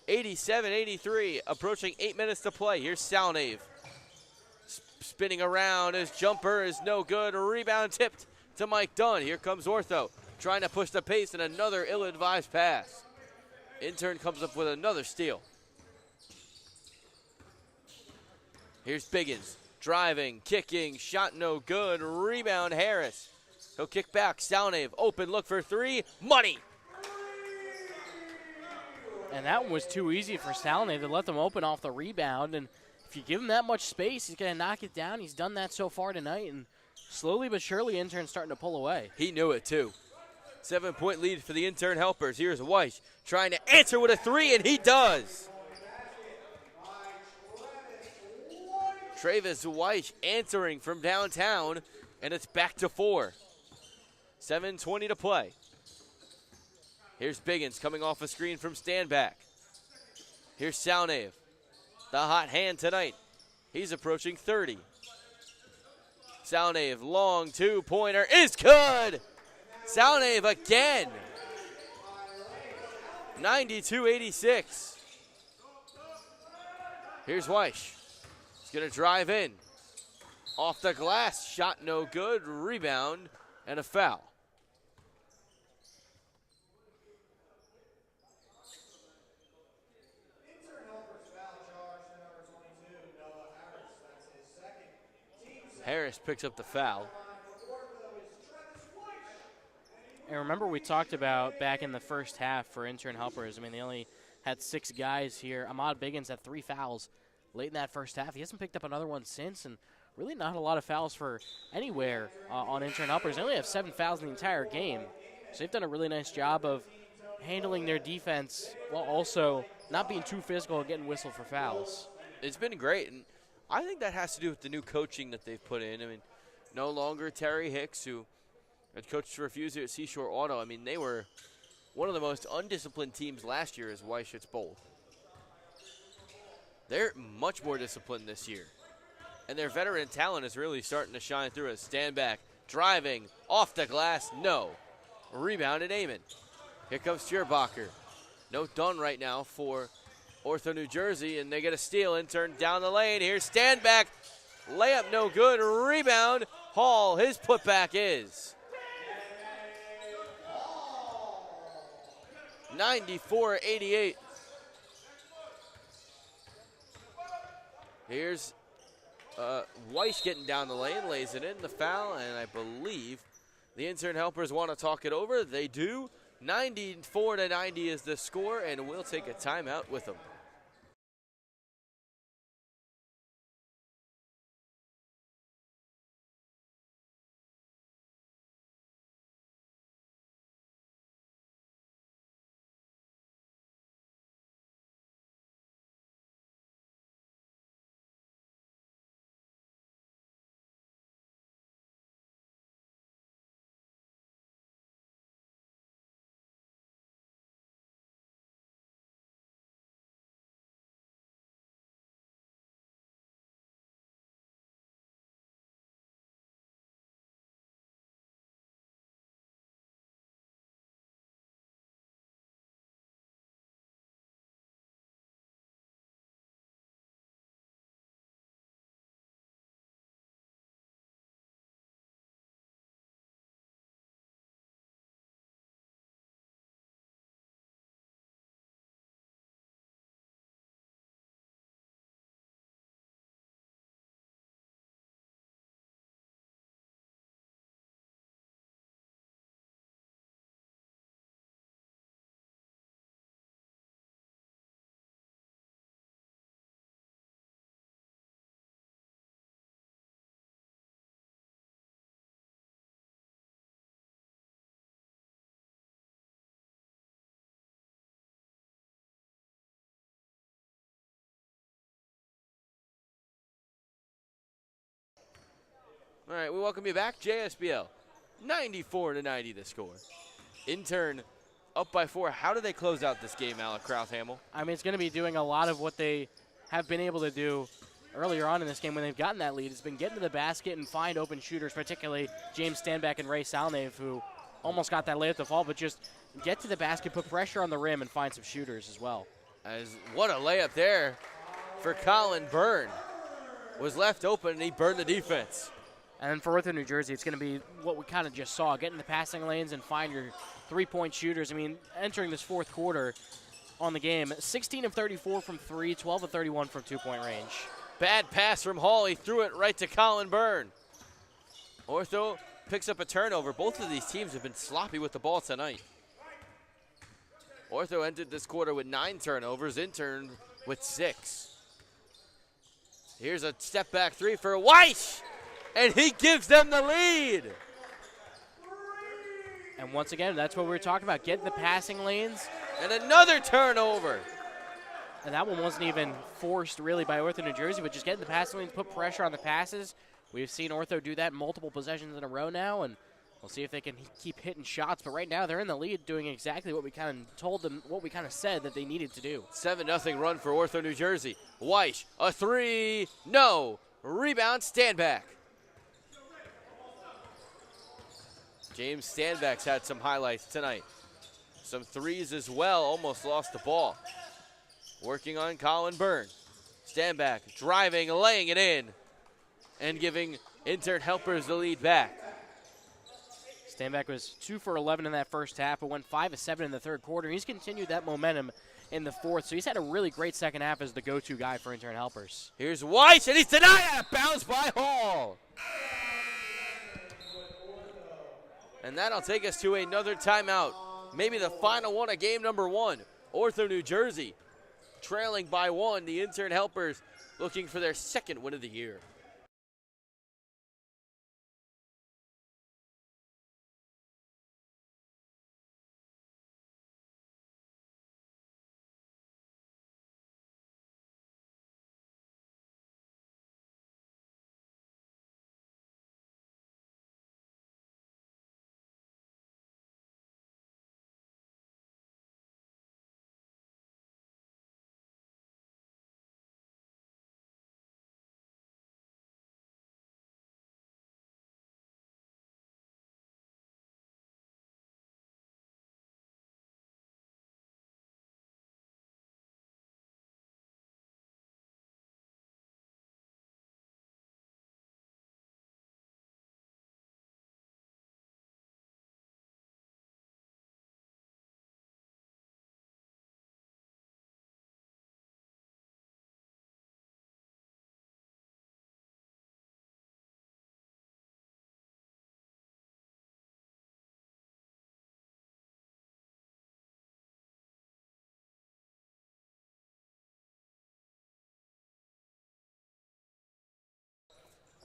87-83, approaching 8 minutes to play. Here's Salnave. Spinning around, his jumper is no good. Rebound tipped to Mike Dunn. Here comes Ortho, trying to push the pace, and another ill-advised pass. Intern comes up with another steal. Here's Biggins, driving, kicking, shot no good. Rebound Harris. He'll kick back. Salnave, open, look for three. Money. And that one was too easy for Salnave to let them open off the rebound. And if you give him that much space, he's going to knock it down. He's done that so far tonight. And slowly but surely, Intern's starting to pull away. He knew it, too. 7-point lead for the Intern helpers. Here's Weiss trying to answer with a three, and he does. Travis Weiss answering from downtown, and it's back to 4. 7:20 to play. Here's Biggins coming off a screen from Standback. Here's Salnave, the hot hand tonight. He's approaching 30. Salnave, long two-pointer is good. Salnave again. 92-86. Here's Weiss. He's going to drive in. Off the glass, shot no good, rebound, and a foul. Harris picks up the foul. And remember, we talked about back in the first half for Intern helpers. I mean, they only had 6 guys here. Ahmad Biggins had 3 fouls late in that first half. He hasn't picked up another one since, and really not a lot of fouls for anywhere on Intern helpers. They only have 7 fouls in the entire game. So they've done a really nice job of handling their defense while also not being too physical and getting whistled for fouls. It's been great, and I think that has to do with the new coaching that they've put in. I mean, No longer Terry Hicks, who had coached for a few years at Seashore Auto. I mean, they were one of the most undisciplined teams last year as Weichitz bowled. They're much more disciplined this year. And their veteran talent is really starting to shine through. A stand back, driving, off the glass, no. Rebounded Amon. Here comes Schierbacher. No done right now for Ortho-New Jersey, and they get a steal. Intern down the lane. Here's stand back. Layup no good. Rebound. Hall, his putback is 94-88. Here's Weiss getting down the lane, lays it in, the foul, and I believe the intern helpers want to talk it over. They do. 94-90 is the score, and we'll take a timeout with them. All right, we welcome you back. JSBL, 94-90 the score. Intern up by 4. How do they close out this game, Alec Krauthamel? I mean, it's going to be doing a lot of what they have been able to do earlier on in this game when they've gotten that lead. It's been getting to the basket and find open shooters, particularly James Stanback and Ray Salnave, who almost got that layup to fall, but just get to the basket, put pressure on the rim, and find some shooters as well. What a layup there for Colin Byrne. Was left open, and he burned the defense. And then for Ortho-New Jersey, it's going to be what we kind of just saw, get in the passing lanes and find your three-point shooters. I mean, entering this fourth quarter on the game, 16 of 34 from 3, 12 of 31 from two-point range. Bad pass from Hall. He threw it right to Colin Byrne. Ortho picks up a turnover. Both of these teams have been sloppy with the ball tonight. Ortho entered this quarter with 9 turnovers, Intern with 6. Here's a step-back 3 for Weiss, and he gives them the lead. And once again, that's what we were talking about, getting the passing lanes. And another turnover. And that one wasn't even forced really by Ortho-New Jersey, but just getting the passing lanes, put pressure on the passes. We've seen Ortho do that multiple possessions in a row now, and we'll see if they can keep hitting shots. But right now, they're in the lead doing exactly what we kind of told them, what we kind of said that they needed to do. 7-0 run for Ortho-New Jersey. Weiss, a 3, no. Rebound, Stanback. James Stanback's had some highlights tonight. Some threes as well, almost lost the ball. Working on Colin Byrne. Stanback driving, laying it in, and giving Intern helpers the lead back. Stanback was 2 for 11 in that first half, but went 5 of 7 in the third quarter. He's continued that momentum in the fourth, so he's had a really great second half as the go-to guy for Intern helpers. Here's Weiss, and he's denied it. Bounce by Hall. And that'll take us to another timeout. Maybe the final one of game number 1. Ortho-New Jersey trailing by 1. The Intern helpers looking for their second win of the year.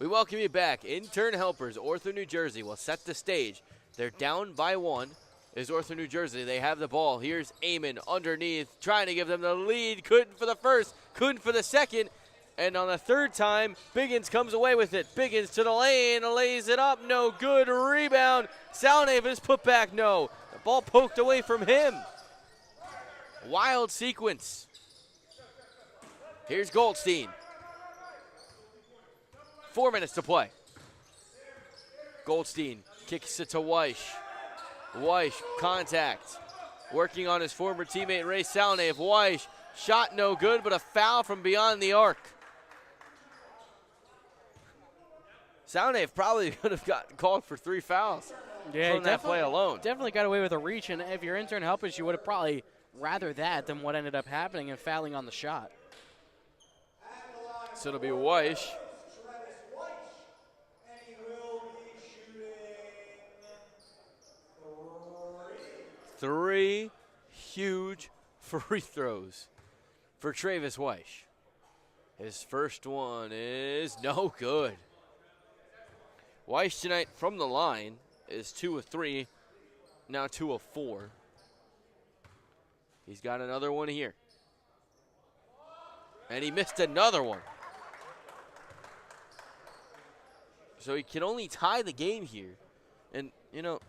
We welcome you back. Intern helpers, Ortho-New Jersey will set the stage. They're down by 1. Is Ortho-New Jersey. They have the ball. Here's Eamon underneath, trying to give them the lead. Couldn't for the first, couldn't for the second. And on the third time, Biggins comes away with it. Biggins to the lane, lays it up, no good. Rebound. Salnavis put back, no. The ball poked away from him. Wild sequence. Here's Goldstein. 4 minutes to play. Goldstein kicks it to Weish. Weish, contact. Working on his former teammate Ray Salnave. Weish, shot no good, but a foul from beyond the arc. Salnave probably could have got called for 3 fouls from that play alone. Definitely got away with a reach, and if you're Intern helpers, you would have probably rather that than what ended up happening and fouling on the shot. So it'll be Weish. Three huge free throws for Travis Weish. His first one is no good. Weish tonight from the line is 2 of 3, now 2 of 4. He's got another one here. And he missed another one. So he can only tie the game here. And, you know,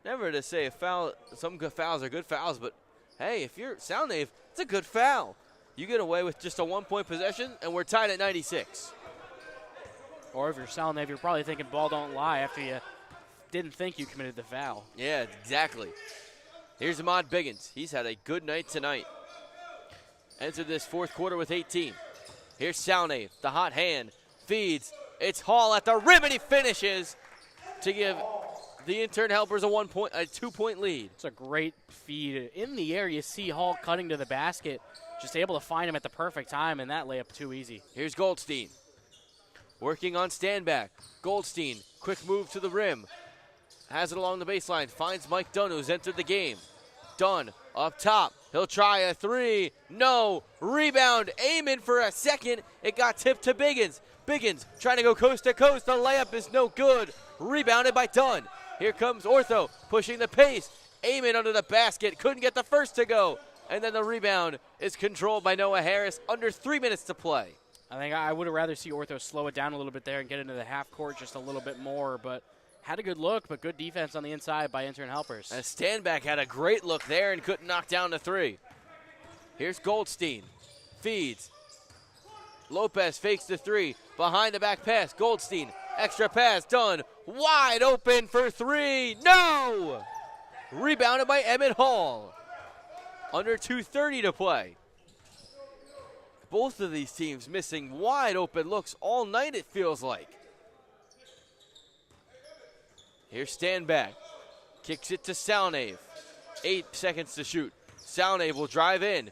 never to say a foul, some good fouls are good fouls, but hey, if you're Salnave, it's a good foul. You get away with just a 1-point possession, and we're tied at 96. Or if you're Salnave, you're probably thinking ball don't lie after you didn't think you committed the foul. Yeah, exactly. Here's Ahmad Biggins. He's had a good night tonight. Entered this fourth quarter with 18. Here's Salnave, the hot hand, feeds. It's Hall at the rim, and he finishes to give the Intern helpers a 2-point lead. It's a great feed. In the air, you see Hall cutting to the basket, just able to find him at the perfect time, and that layup too easy. Here's Goldstein. Working on stand back. Goldstein, quick move to the rim. Has it along the baseline, finds Mike Dunn, who's entered the game. Dunn up top. He'll try a 3. No. Rebound. Aiming for a second. It got tipped to Biggins. Biggins trying to go coast to coast. The layup is no good. Rebounded by Dunn. Here comes Ortho pushing the pace. Aiming under the basket. Couldn't get the first to go. And then the rebound is controlled by Noah Harris. Under 3 minutes to play. I think I would have rather see Ortho slow it down a little bit there and get into the half court just a little bit more. But had a good look, but good defense on the inside by Intern helpers. And Standback had a great look there and couldn't knock down the 3. Here's Goldstein. Feeds. Lopez fakes the 3. Behind the back pass. Goldstein. Extra pass. Done. Wide open for 3. No! Rebounded by Emmett Hall. Under 2:30 to play. Both of these teams missing wide open looks all night, it feels like. Here's Standback. Kicks it to Salnave. 8 seconds to shoot. Salnave will drive in.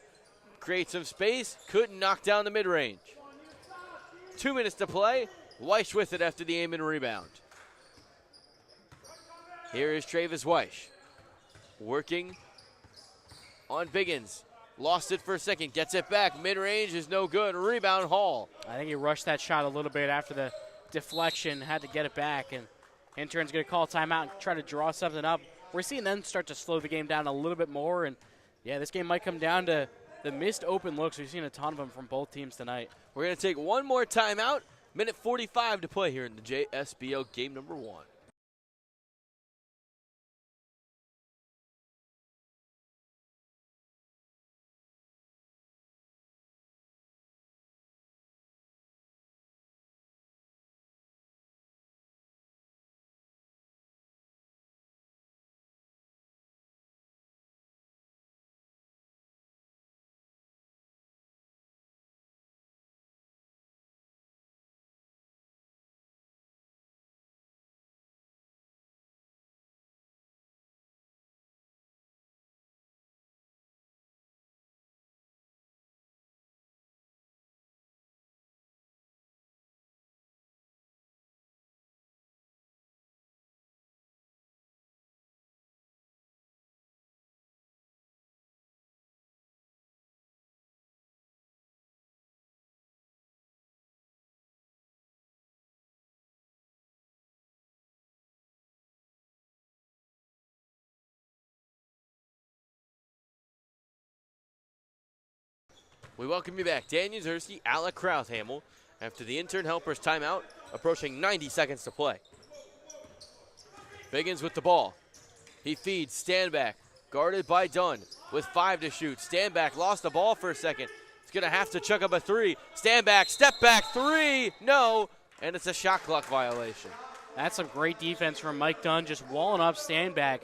Create some space. Couldn't knock down the mid-range. 2 minutes to play. Weish with it after the aim and rebound. Here is Travis Weish. Working on Biggins. Lost it for a second. Gets it back. Mid-range is no good. Rebound Hall. I think he rushed that shot a little bit after the deflection. Had to get it back. And Intern's going to call timeout and try to draw something up. We're seeing them start to slow the game down a little bit more. And, yeah, this game might come down to the missed open looks. We've seen a ton of them from both teams tonight. We're going to take one more timeout. Minute 45 to play here in the JSBL game number 1. We welcome you back. Dan Uzerski, Alec Krauthamel, after the intern helpers timeout, approaching 90 seconds to play. Biggins with the ball. He feeds, stand back, guarded by Dunn with 5 to shoot. Stand back, lost the ball for a second. He's going to have to chuck up a 3. Stand back, step back, 3, no, and it's a shot clock violation. That's some great defense from Mike Dunn, just walling up, stand back.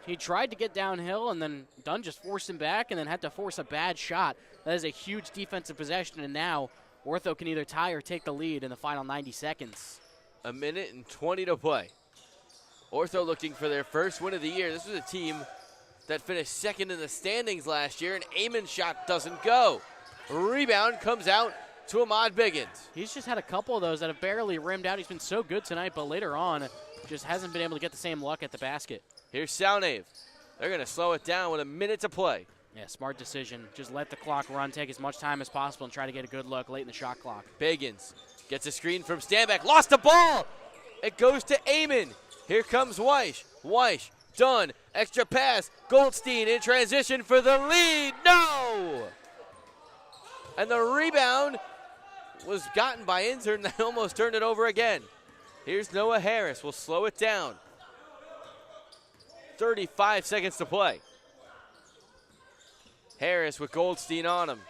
He tried to get downhill, and then Dunn just forced him back and then had to force a bad shot. That is a huge defensive possession, and now Ortho can either tie or take the lead in the final 90 seconds. A minute and 20 to play. Ortho looking for their first win of the year. This was a team that finished second in the standings last year, and Amon's shot doesn't go. Rebound comes out to Ahmad Biggins. He's just had a couple of those that have barely rimmed out. He's been so good tonight, but later on just hasn't been able to get the same luck at the basket. Here's Salnave. They're going to slow it down with a minute to play. Yeah, smart decision. Just let the clock run, take as much time as possible, and try to get a good look late in the shot clock. Biggins gets a screen from Stanback. Lost the ball. It goes to Amon. Here comes Weish. Weish, Dunn, extra pass. Goldstein in transition for the lead. No! And the rebound was gotten by Intern. They almost turned it over again. Here's Noah Harris. We'll slow it down. 35 seconds to play. Harris with Goldstein on him.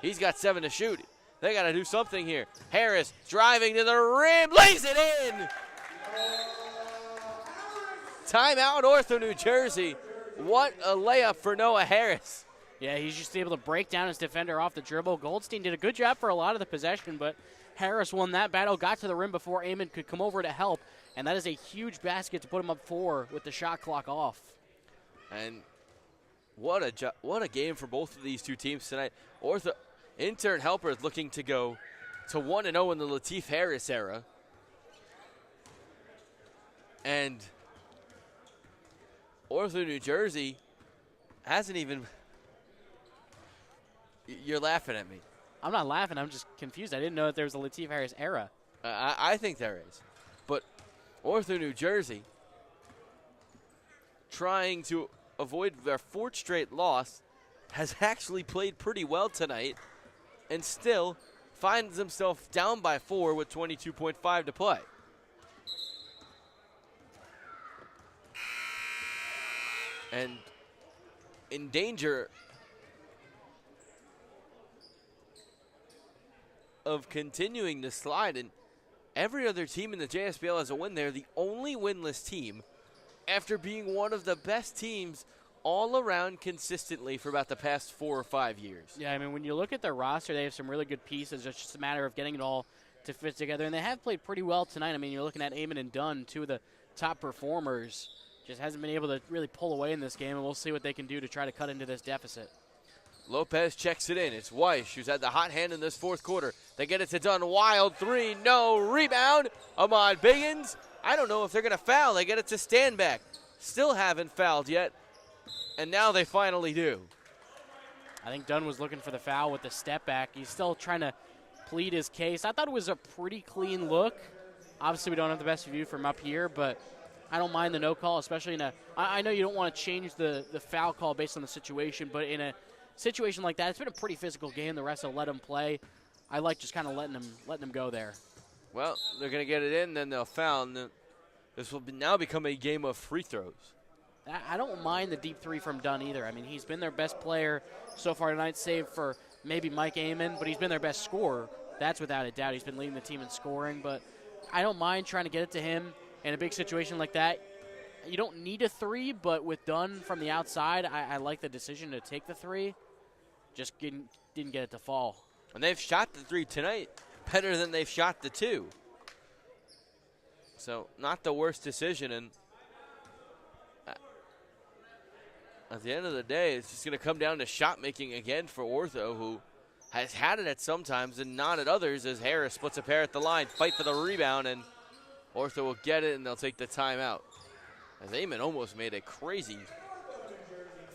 He's got 7 to shoot. They got to do something here. Harris driving to the rim, lays it in. Timeout, Ortho, New Jersey. What a layup for Noah Harris. Yeah, he's just able to break down his defender off the dribble. Goldstein did a good job for a lot of the possession, but Harris won that battle, got to the rim before Amon could come over to help, and that is a huge basket to put him up 4 with the shot clock off. And what a game for both of these two teams tonight. Ortho Intern helpers looking to go to 1-0 in the Latif Harris era. And Ortho, New Jersey hasn't even. You're laughing at me. I'm not laughing. I'm just confused. I didn't know that there was a Latif Harris era. I think there is. But Ortho, New Jersey, trying to avoid their 4th straight loss, has actually played pretty well tonight and still finds himself down by 4 with 22.5 to play. And in danger of continuing to slide, and every other team in the JSBL has a win. They're the only winless team after being one of the best teams all around consistently for about the past 4 or 5 years. Yeah, I mean, when you look at their roster, they have some really good pieces. It's just a matter of getting it all to fit together, and they have played pretty well tonight. I mean, you're looking at Amon and Dunn, 2 of the top performers. Just hasn't been able to really pull away in this game, and we'll see what they can do to try to cut into this deficit. Lopez checks it in. It's Weish who's had the hot hand in this 4th quarter. They get it to Dunn. Wild 3, no. Rebound. Ahmad Biggins. I don't know if they're going to foul. They get it to Stanback. Still haven't fouled yet, and now they finally do. I think Dunn was looking for the foul with the step back. He's still trying to plead his case. I thought it was a pretty clean look. Obviously, we don't have the best view from up here, but I don't mind the no call, especially in a – I know you don't want to change the foul call based on the situation, but in a situation like that, it's been a pretty physical game. The rest will let him play. I like just kind of letting him go there. Well, they're going to get it in, then they'll foul. And this will now become a game of free throws. I don't mind the deep 3 from Dunn either. I mean, he's been their best player so far tonight, save for maybe Mike Amon, but he's been their best scorer. That's without a doubt. He's been leading the team in scoring, but I don't mind trying to get it to him in a big situation like that. You don't need a 3, but with Dunn from the outside, I like the decision to take the 3. Just didn't get it to fall. And they've shot the 3 tonight better than they've shot the 2. So not the worst decision. And at the end of the day, it's just going to come down to shot making again for Ortho, who has had it at some times and not at others, as Harris splits a pair at the line, fight for the rebound, and Ortho will get it, and they'll take the timeout. As Amon almost made a crazy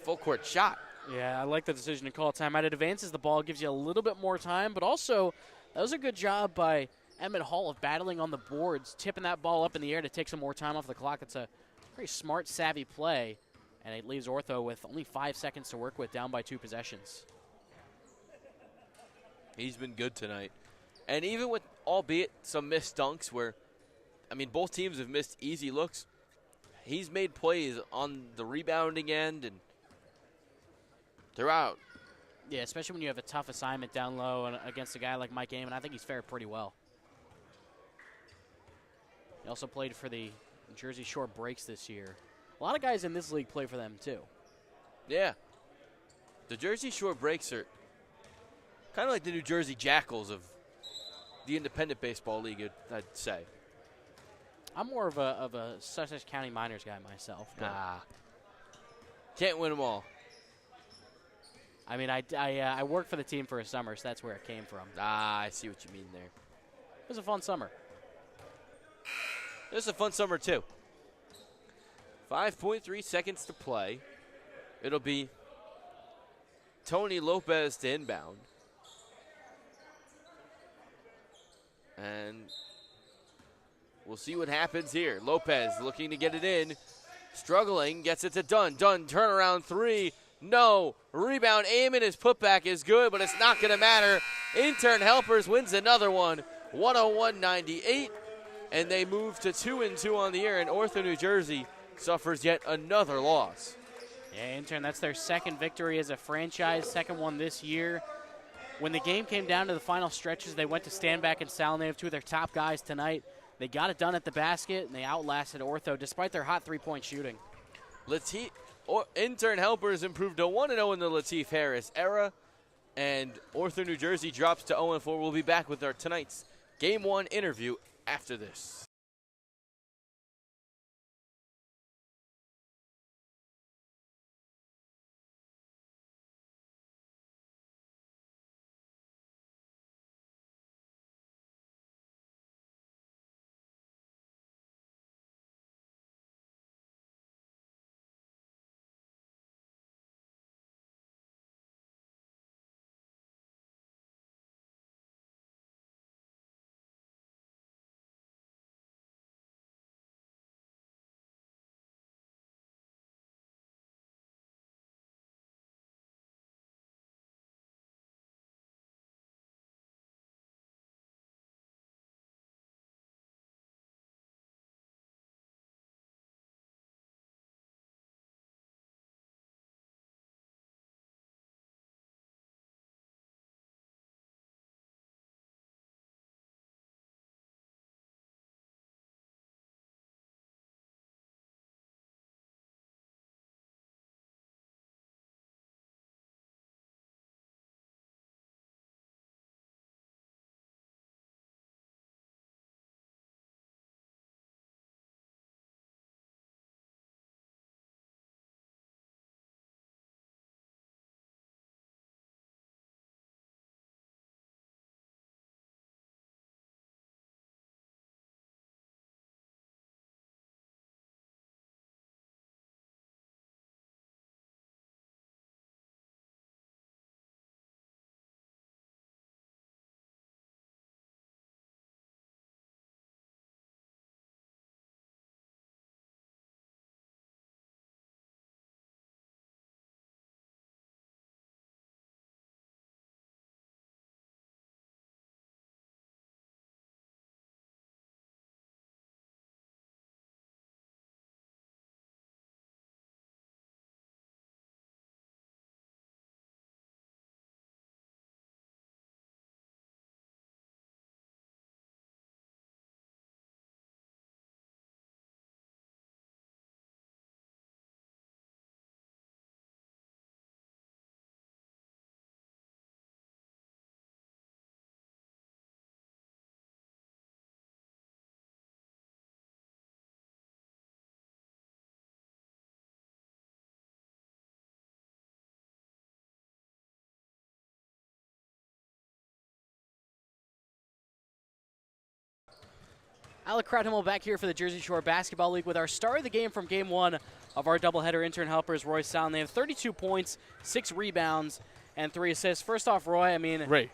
full-court shot. Yeah, I like the decision to call timeout. It advances the ball, gives you a little bit more time, but also that was a good job by Emmett Hall of battling on the boards, tipping that ball up in the air to take some more time off the clock. It's a very smart, savvy play, and it leaves Ortho with only 5 seconds to work with, down by 2 possessions. He's been good tonight. And even with, albeit some missed dunks where, I mean, both teams have missed easy looks, he's made plays on the rebounding end and throughout. Yeah, especially when you have a tough assignment down low and against a guy like Mike Amon, I think he's fared pretty well. He also played for the Jersey Shore Breaks this year. A lot of guys in this league play for them, too. Yeah. The Jersey Shore Breaks are kind of like the New Jersey Jackals of the independent baseball league, I'd say. I'm more of a Sussex County Miners guy myself. Can't win them all. I mean, I worked for the team for a summer, so that's where it came from. I see what you mean there. It was a fun summer. This is a fun summer, too. 5.3 seconds to play. It'll be Tony Lopez to inbound. And we'll see what happens here. Lopez looking to get it in. Struggling, gets it to Dunn. Dunn, turnaround three. No. Rebound, Amon, his putback is good, but it's not going to matter. Intern Helpers wins another one, 101-98. And they move to 2-2 on the year, and Ortho, New Jersey suffers yet another loss. Yeah, Intern, that's their second victory as a franchise, second one this year. When the game came down to the final stretches, they went to Standback and Salnav, two of their top guys tonight. They got it done at the basket, and they outlasted Ortho despite their hot three-point shooting. Intern Helpers improved to 1-0 in the Lateef Harris era, and Ortho, New Jersey drops to 0-4. We'll be back with our tonight's Game 1 interview after this. Alec Crowdhimmel back here for the Jersey Shore Basketball League with our star of the game from Game 1 of our doubleheader. Intern Helpers, Roy Salnav, 32 points, 6 rebounds, and 3 assists. First off, Roy, I mean, Ray,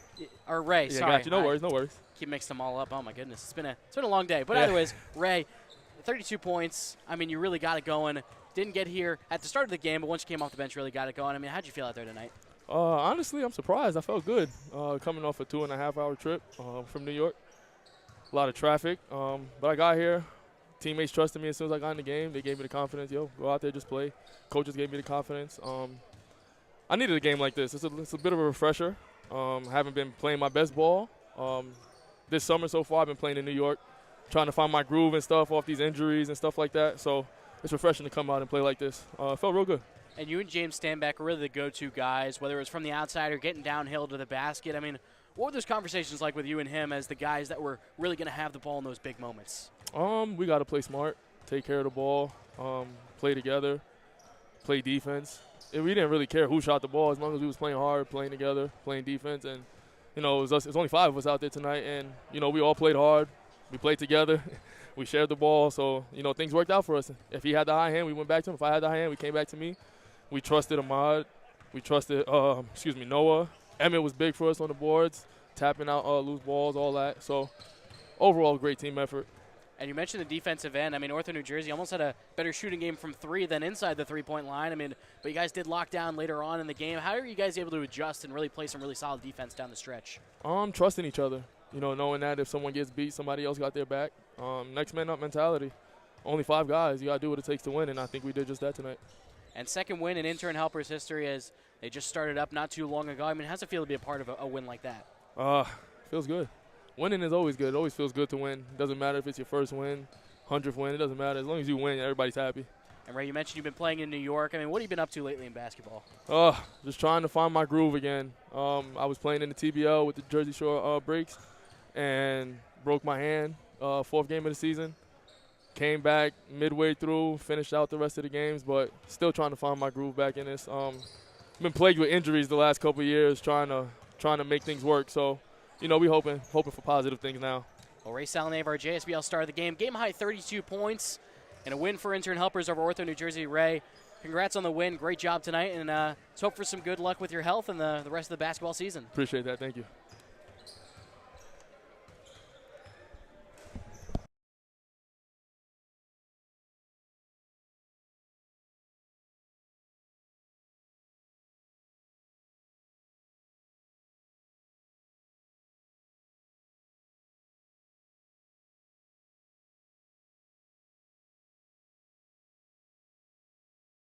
sorry. Got you. No worries. Keep mixing them all up. Oh my goodness, it's been a long day. But anyways, Ray, 32 points. I mean, you really got it going. Didn't get here at the start of the game, but once you came off the bench, really got it going. I mean, how'd you feel out there tonight? Honestly, I'm surprised. I felt good coming off a 2.5-hour trip from New York. A lot of traffic, but I got here. Teammates trusted me as soon as I got in the game. They gave me the confidence. Yo, go out there, just play. Coaches gave me the confidence. I needed a game like this. It's a bit of a refresher. Haven't been playing my best ball this summer so far. I've been playing in New York, trying to find my groove and stuff off these injuries and stuff like that. So it's refreshing to come out and play like this. It felt real good. And you and James Stanback are really the go-to guys, whether it's from the outside or getting downhill to the basket. I mean, what were those conversations like with you and him as the guys that were really going to have the ball in those big moments? We got to play smart, take care of the ball, play together, play defense. We didn't really care who shot the ball as long as we was playing hard, playing together, playing defense. And, you know, it was only 5 of us out there tonight. And, you know, we all played hard. We played together. We shared the ball. So, you know, things worked out for us. If he had the high hand, we went back to him. If I had the high hand, we came back to me. We trusted Ahmad. We trusted, Noah. Emmett was big for us on the boards, tapping out loose balls, all that. So, overall, great team effort. And you mentioned the defensive end. I mean, Ortho-New Jersey almost had a better shooting game from 3 than inside the three-point line. I mean, but you guys did lock down later on in the game. How are you guys able to adjust and really play some really solid defense down the stretch? Trusting each other. You know, knowing that if someone gets beat, somebody else got their back. Next man up mentality. Only 5 guys. You got to do what it takes to win, and I think we did just that tonight. And second win in Intern Helpers history as they just started up not too long ago. I mean, how's it feel to be a part of a win like that? Feels good. Winning is always good. It always feels good to win. It doesn't matter if it's your first win, 100th win. It doesn't matter. As long as you win, everybody's happy. And Ray, you mentioned you've been playing in New York. I mean, what have you been up to lately in basketball? Just trying to find my groove again. I was playing in the TBL with the Jersey Shore Breaks and broke my hand, 4th game of the season. Came back midway through, finished out the rest of the games, but still trying to find my groove back in this. Been plagued with injuries the last couple of years, trying to make things work. So, you know, we hoping for positive things now. Well, Ray Salinave, our JSBL star of the game. Game high 32 points and a win for Intern Helpers over Ortho-New Jersey. Ray, congrats on the win. Great job tonight, and let's hope for some good luck with your health and the rest of the basketball season. Appreciate that. Thank you.